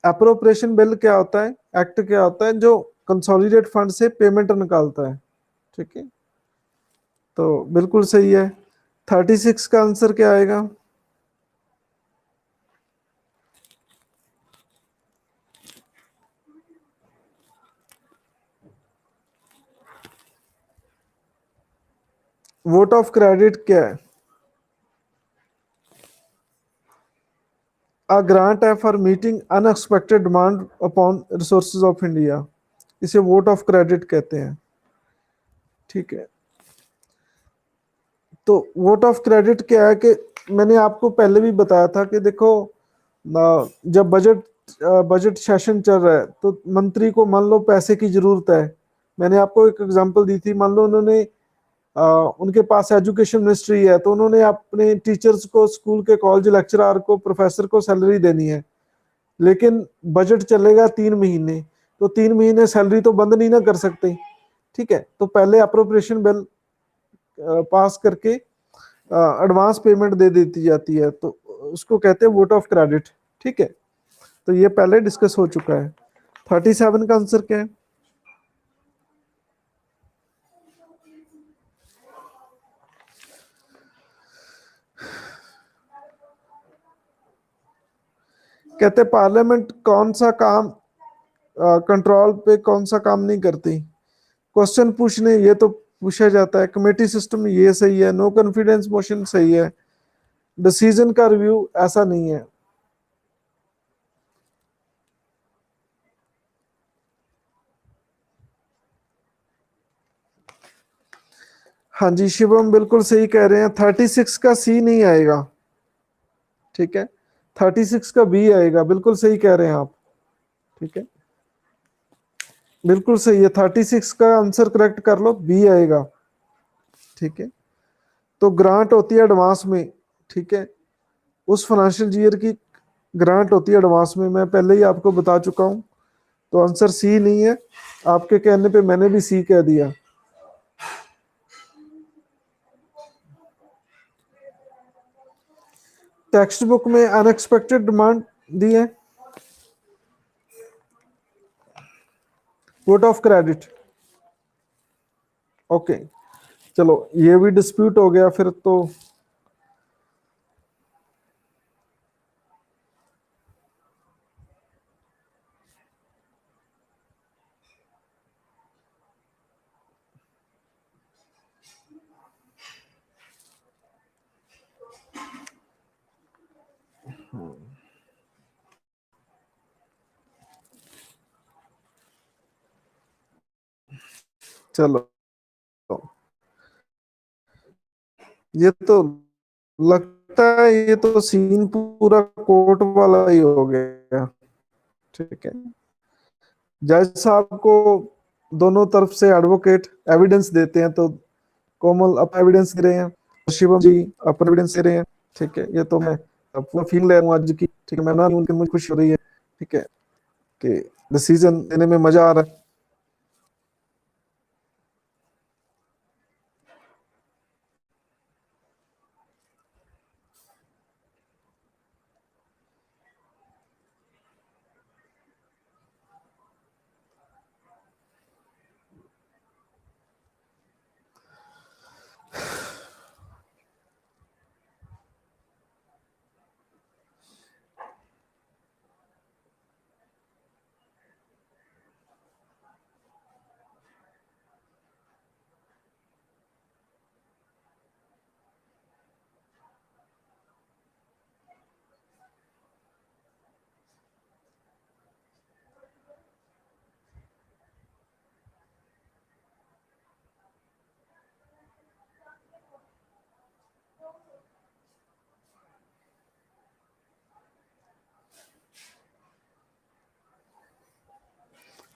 Appropriation bill क्या होता है? एक्ट क्या होता है जो कंसोलिडेटेड फंड से पेमेंट निकालता है, ठीक है। तो बिल्कुल सही है। 36 का आंसर क्या आएगा? वोट ऑफ क्रेडिट क्या है? अ ग्रांट है for meeting unexpected demand upon resources of India, इसे वोट ऑफ क्रेडिट कहते हैं, ठीक है। तो वोट ऑफ क्रेडिट क्या है कि मैंने आपको पहले भी बताया था कि देखो जब बजट सेशन चल रहा है तो मंत्री को मान लो पैसे की जरूरत है। मैंने आपको एक एग्जांपल दी थी, मान लो उन्होंने उनके पास एजुकेशन मिनिस्ट्री है तो उन्होंने अपने टीचर्स को, स्कूल के कॉलेज लेक्चरर को, प्रोफेसर को सैलरी देनी है, लेकिन बजट चलेगा 3 महीने, तो 3 महीने सैलरी तो बंद नहीं ना कर सकते, ठीक है। तो पहले अप्रोप्रिएशन बिल पास करके एडवांस पेमेंट दे देती जाती है, तो उसको कहते हैं वोट ऑफ क्रेडिट, ठीक है। तो ये पहले डिस्कस हो चुका है। 37 का आंसर क्या है? कहते पार्लियामेंट कौन सा काम कंट्रोल पे कौन सा काम नहीं करती? क्वेश्चन पूछने ये तो पूछा जाता है, कमेटी सिस्टम ये सही है, नो कॉन्फिडेंस मोशन सही है, डिसीजन का रिव्यू ऐसा नहीं है। हाँ जी शिवम बिल्कुल सही कह रहे हैं, 36 का सी नहीं आएगा, ठीक है। 36 का बी आएगा, बिल्कुल सही कह रहे हैं आप, ठीक है। बिल्कुल सही है, 36 का आंसर करेक्ट कर लो, बी आएगा, ठीक है। तो ग्रांट होती है एडवांस में, ठीक है। उस फाइनेंशियल ईयर की ग्रांट होती है एडवांस में, मैं पहले ही आपको बता चुका हूं। तो आंसर सी नहीं है, आपके कहने पे मैंने भी सी कह दिया। टेक्स्ट बुक में अनएक्सपेक्टेड डिमांड दी है, वोट ऑफ क्रेडिट, ओके। चलो ये भी डिस्प्यूट हो गया फिर तो। चलो ये तो लगता है ये तो सीन पूरा कोर्ट वाला ही हो गया, ठीक है। जज साहब को दोनों तरफ से एडवोकेट एविडेंस देते हैं, तो कोमल अपना एविडेंस दे रहे हैं, शिवम जी अपना एविडेंस दे रहे हैं, ठीक है। ये तो मैं पूरा फील ले रहा हूँ आज की, ठीक है। मैं ना उनकी मुझे खुशी हो रही है, ठीक है। कि डिसीजन लेने में मजा आ रहा है।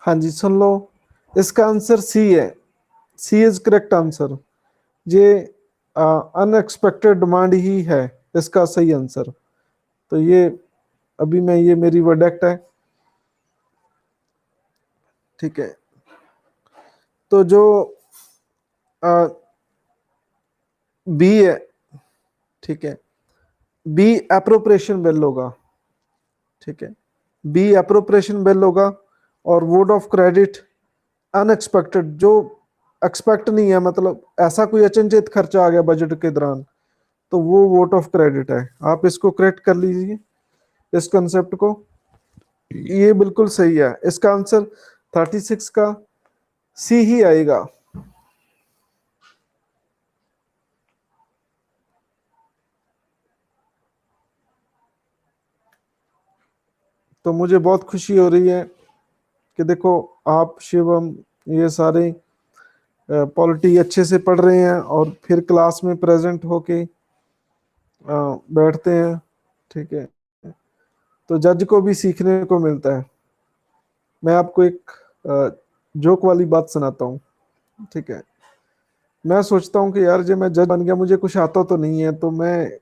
हाँ जी, सुन लो, इसका आंसर सी है। सी इज करेक्ट आंसर। ये अनएक्सपेक्टेड डिमांड ही है इसका सही आंसर। तो ये अभी मैं, ये मेरी वर्डिक्ट है। ठीक है, तो जो बी है, ठीक है, बी एप्रोप्रिएशन बिल होगा। ठीक है, बी एप्रोप्रिएशन बिल होगा। और वोट ऑफ क्रेडिट अनएक्सपेक्टेड, जो एक्सपेक्ट नहीं है, मतलब ऐसा कोई अचंचित खर्चा आ गया बजट के दौरान, तो वो वोट ऑफ क्रेडिट है। आप इसको करेक्ट कर लीजिए, इस कंसेप्ट को। ये बिल्कुल सही है। इसका आंसर 36 का सी ही आएगा। तो मुझे बहुत खुशी हो रही है कि देखो, आप शिवम ये सारे पॉलिटी अच्छे से पढ़ रहे हैं और फिर क्लास में प्रेजेंट होके बैठते हैं। ठीक है, तो जज को भी सीखने को मिलता है। मैं आपको एक जोक वाली बात सुनाता हूँ। ठीक है, मैं सोचता हूँ कि यार जब मैं जज बन गया, मुझे कुछ आता तो नहीं है, तो मैं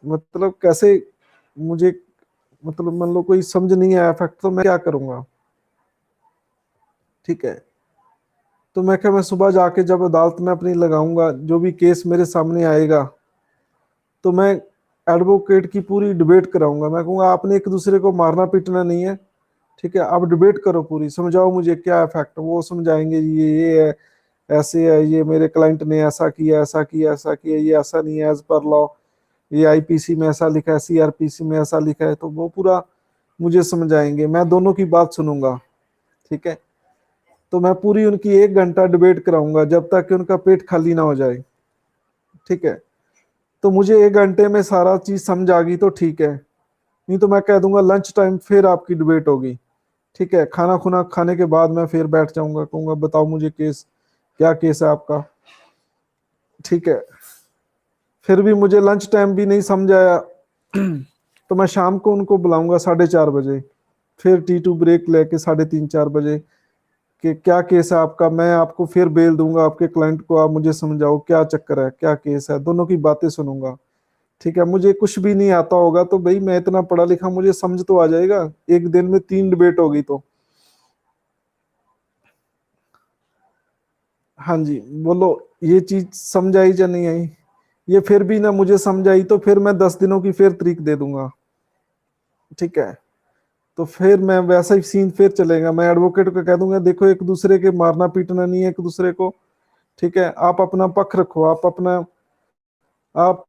मतलब कैसे, मुझे मतलब मान लो कोई समझ नहीं आया फैक्ट, तो मैं क्या करूंगा। ठीक है, तो मैं क्या, मैं सुबह जाके जब अदालत में अपनी लगाऊंगा, जो भी केस मेरे सामने आएगा, तो मैं एडवोकेट की पूरी डिबेट कराऊंगा। मैं कहूंगा आपने एक दूसरे को मारना पीटना नहीं है। ठीक है, आप डिबेट करो पूरी, समझाओ मुझे क्या है फैक्ट। वो समझाएंगे ये है, ऐसे है, ये मेरे क्लाइंट ने ऐसा किया, ऐसा किया, ऐसा किया, ये ऐसा नहीं है एज पर लॉ, ये आईपीसी में ऐसा लिखा है, सीआरपीसी में ऐसा लिखा है। तो वो पूरा मुझे समझाएंगे, मैं दोनों की बात सुनूंगा। ठीक है, तो मैं पूरी उनकी 1 घंटा डिबेट कराऊंगा जब तक कि उनका पेट खाली ना हो जाए। ठीक है, तो मुझे 1 घंटे में सारा चीज समझ आ गई तो ठीक है, नहीं तो मैं कह दूंगा लंच टाइम फिर आपकी डिबेट होगी। ठीक है, खाना खुना खाने के बाद मैं फिर बैठ जाऊंगा, कहूंगा बताओ मुझे केस, क्या केस है आपका। ठीक है, फिर भी मुझे लंच टाइम भी नहीं समझ आया तो मैं शाम को उनको बुलाऊंगा 4:30 बजे, फिर T2 ब्रेक लेके 3:30 4 बजे, कि क्या केस है आपका। मैं आपको फिर बेल दूंगा आपके क्लाइंट को, आप मुझे समझाओ क्या चक्कर है, क्या केस है, दोनों की बातें सुनूंगा। ठीक है, मुझे कुछ भी नहीं आता होगा तो भाई मैं इतना पढ़ा लिखा, मुझे समझ तो आ जाएगा। एक दिन में 3 डिबेट होगी तो। हाँ जी, बोलो, ये चीज समझ आई या नहीं आई। ये फिर भी ना मुझे समझ आई तो फिर मैं 10 दिनों की फिर तरीक दे दूंगा। ठीक है, तो फिर मैं वैसा ही सीन फिर चलेगा। मैं एडवोकेट को कह दूंगा देखो, एक दूसरे के मारना पीटना नहीं है एक दूसरे को। ठीक है, आप अपना पक्ष रखो, आप अपना, आप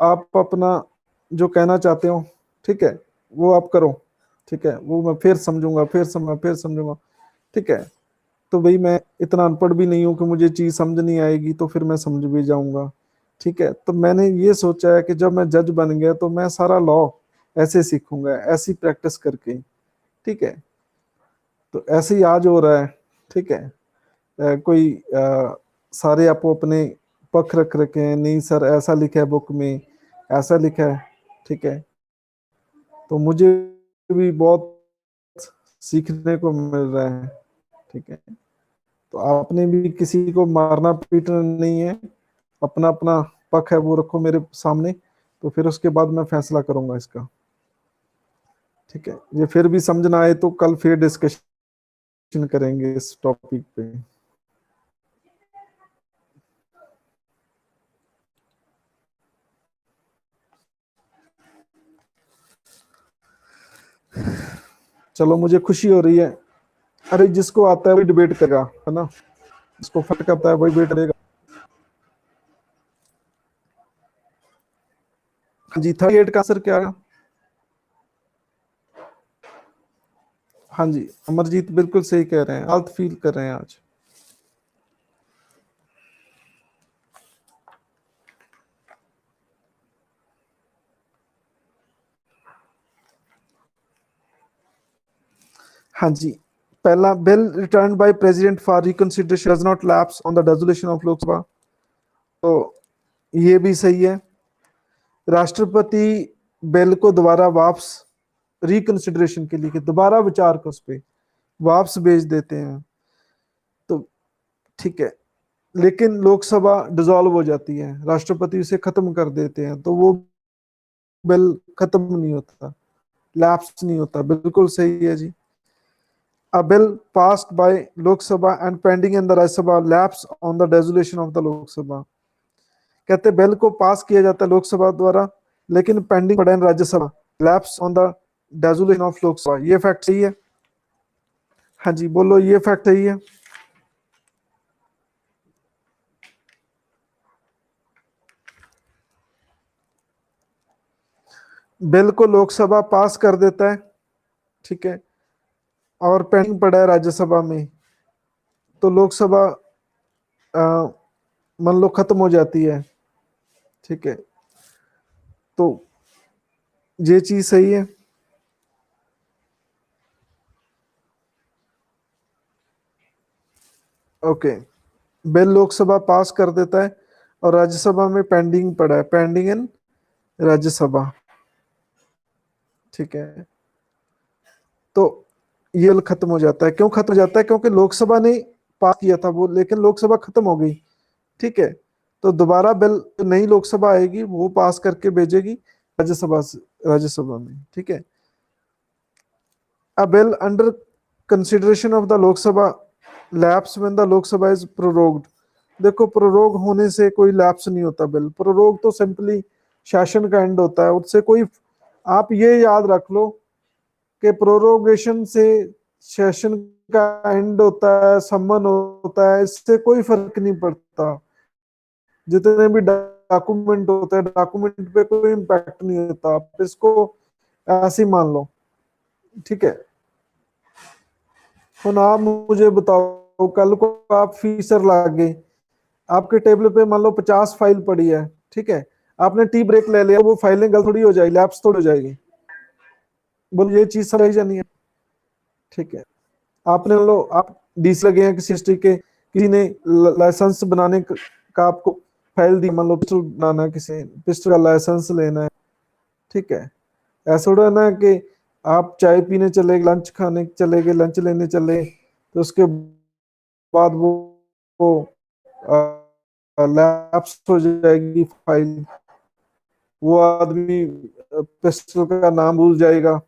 आप अपना जो कहना चाहते हो, ठीक है, वो आप करो। ठीक है, वो मैं फिर समझूंगा, फिर समझूंगा। ठीक है, तो भाई मैं इतना अनपढ़ भी नहीं हूँ कि मुझे चीज समझ नहीं आएगी तो फिर मैं समझ भी जाऊंगा। ठीक है, तो मैंने ये सोचा है कि जब मैं जज बन गया तो मैं सारा लॉ ऐसे सीखूंगा, ऐसी प्रैक्टिस करके। ठीक है, तो ऐसे ही आज हो रहा है। ठीक है, कोई सारे आपको अपने पक्ष रख रखे हैं, नहीं सर ऐसा लिखा है बुक में, ऐसा लिखा है। ठीक है, तो मुझे भी बहुत सीखने को मिल रहा है। ठीक है, तो आपने भी किसी को मारना पीटना नहीं है, अपना अपना पक्ष है वो रखो मेरे सामने, तो फिर उसके बाद मैं फैसला करूंगा इसका। ठीक है, ये फिर भी समझ ना आए तो कल फिर डिस्कशन करेंगे इस टॉपिक पे। चलो, मुझे खुशी हो रही है। अरे जिसको आता है वही डिबेट करेगा, है ना, जिसको फर्क आता है वही डिबेट करेगा। हाँ जी, 38 का आंसर क्या है? हाँ जी, अमरजीत बिल्कुल सही कह रहे हैं, हालत फील कर रहे हैं आज। हाँ जी, पहला, bill return by president for reconsideration does not lapse on the resolution of Lok Sabha, तो ये भी सही है। राष्ट्रपति बिल को दोबारा वापस रिकंसिडरेशन के लिए, कि दोबारा विचार को उस पर वापस भेज देते हैं, तो ठीक है। लेकिन लोकसभा डिसॉल्व हो जाती है, राष्ट्रपति उसे खत्म कर देते हैं, तो वो बिल खत्म नहीं होता, लैप्स नहीं होता। बिल्कुल सही है जी। A bill passed by Lok Sabha and pending in the Rajya Sabha lapse on the resolution of the Lok Sabha। कहते बिल को पास किया जाता है लोकसभा द्वारा, लेकिन पेंडिंग पड़ा है Rajya Sabha, lapse on the resolution of Lok Sabha. ये फैक्ट सही है? हाँ जी, बोलो, ये फैक्ट सही है? बिल को लोकसभा पास कर देता है, ठीक है, और पेंडिंग पड़ा है राज्यसभा में, तो लोकसभा मान लो खत्म हो जाती है, ठीक है, तो ये चीज सही है। ओके, बिल लोकसभा पास कर देता है और राज्यसभा में पेंडिंग पड़ा है, पेंडिंग इन राज्यसभा, ठीक है, तो ये बिल खत्म हो जाता है। क्यों खत्म हो जाता है? क्योंकि लोकसभा ने पास किया था वो, लेकिन लोकसभा खत्म हो गई, ठीक है, तो दोबारा बिल, नई लोकसभा आएगी, वो पास करके भेजेगी राज्यसभा से, राज्यसभा में, ठीक है। A bill under consideration of the Lok Sabha lapse when the Lok Sabha is prorogued। देखो, प्रोरोग होने से कोई लैप्स नहीं होता बिल, प्रोरोग तो सिंपली सेशन का एंड होता है, उससे कोई, आप ये याद रख लो कि प्रोरोगेशन से सेशन का एंड होता है, सम्मन होता है, इससे कोई फर्क नहीं पड़ता। जितने भी डॉक्यूमेंट होते हैं, डॉक्यूमेंट पे कोई इम्पैक्ट नहीं होता, आप इसको ऐसे ही मान लो, ठीक है। ਹੁਣ आप मुझे बताओ, कल को आप फीसर लाग गए, आपके टेबल पे मान लो 50 फाइल पड़ी है, ठीक है, आपने टी ब्रेक ले लिया, वो फाइलें गलत थोड़ी हो जाएगी, लैप्स थोड़ी हो जाएगी। बोलो, ये चीज समझ जानी है, ठीक है। आपने लो, आप डीसी लगे हैं किसी डिस्ट्रिक्ट के, किसी ने लाइसेंस बनाने का आपको फाइल दी, मान लो पिस्टल बनाना है, किसी पिस्टल का लाइसेंस लेना है, ठीक है। ऐसा थोड़ा ना कि आप चाय पीने चले, लंच खाने चले गए, लंच लेने चले, तो उसके बाद वो लैप्स हो जाएगी फाइल, वो आदमी पिस्टल का नाम भूल जाएगा,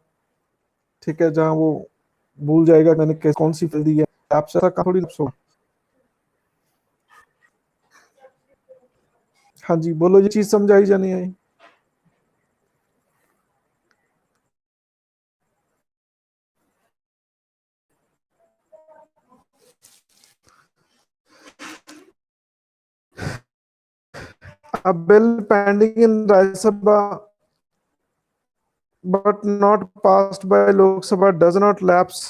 ठीक है, जहां वो भूल जाएगा मैंने कौन सी फाइल दी है, लैप्स ऐसा थोड़ी लैप्स होगा। हाँ जी, बोलो, ये चीज समझाई जानी है। A bill pending in Rajya Sabha but not passed by Lok Sabha does not lapse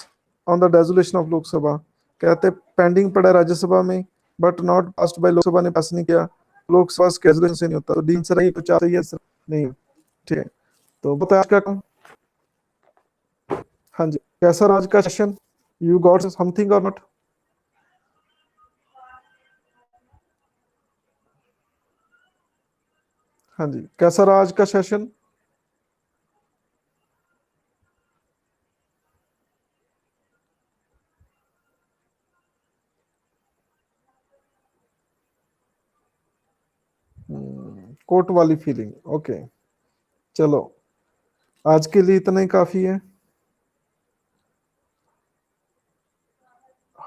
on the resolution of Lok Sabha। कहते पेंडिंग पड़ा राज्यसभा में, but not passed by, Lok Sabha ने पास नहीं किया, लोकसभा के रेजोल्यूशन से नहीं होता, तो डी आंसर नहीं, तो चार सही है नहीं, ठीक है। तो बताया आज का काम। हाँ जी, कैसा रहा आज का सेशन? यू गॉट समथिंग और नॉट? हाँ जी, कैसा रहा आज का सेशन? कोर्ट वाली फीलिंग, ओके, चलो, आज के लिए इतना ही काफी है।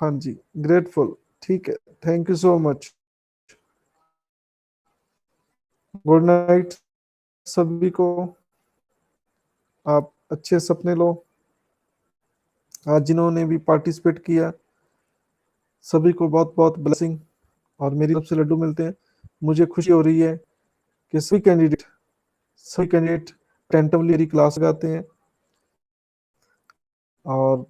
हाँ जी, ग्रेटफुल। ठीक है, thank you so much. Good night सभी को। आप अच्छे सपने लो। आज जिन्होंने भी पार्टिसिपेट किया सभी को बहुत बहुत ब्लेसिंग, और मेरी तरफ से लड्डू मिलते हैं। मुझे खुशी हो रही है कि सभी कैंडिडेट अटेंटिवली मेरी क्लास लगाते हैं और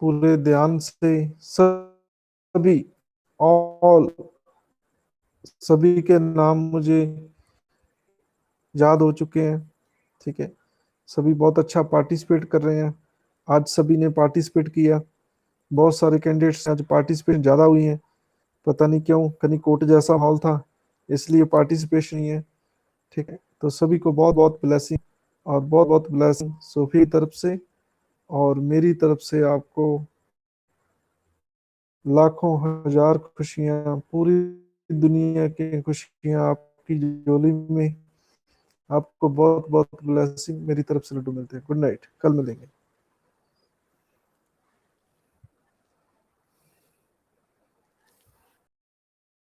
पूरे ध्यान से सभी ऑल सभी के नाम मुझे याद हो चुके हैं। ठीक है, सभी बहुत अच्छा पार्टिसिपेट कर रहे हैं। आज सभी ने पार्टिसिपेट किया। बहुत सारे कैंडिडेट्स आज पार्टिसिपेट ज़्यादा हुई हैं, पता नहीं क्यों, कहीं कोर्ट जैसा माहौल था इसलिए पार्टिसिपेशन नहीं है। ठीक है, तो सभी को बहुत बहुत ब्लेसिंग, और बहुत बहुत ब्लेसिंग सोफी की तरफ से और मेरी तरफ से। आपको लाखों हजार खुशियां, पूरी दुनिया की खुशियां आपकी झोली में। आपको बहुत बहुत ब्लेसिंग, मेरी तरफ से लड्डू मिलते हैं। गुड नाइट, कल मिलेंगे।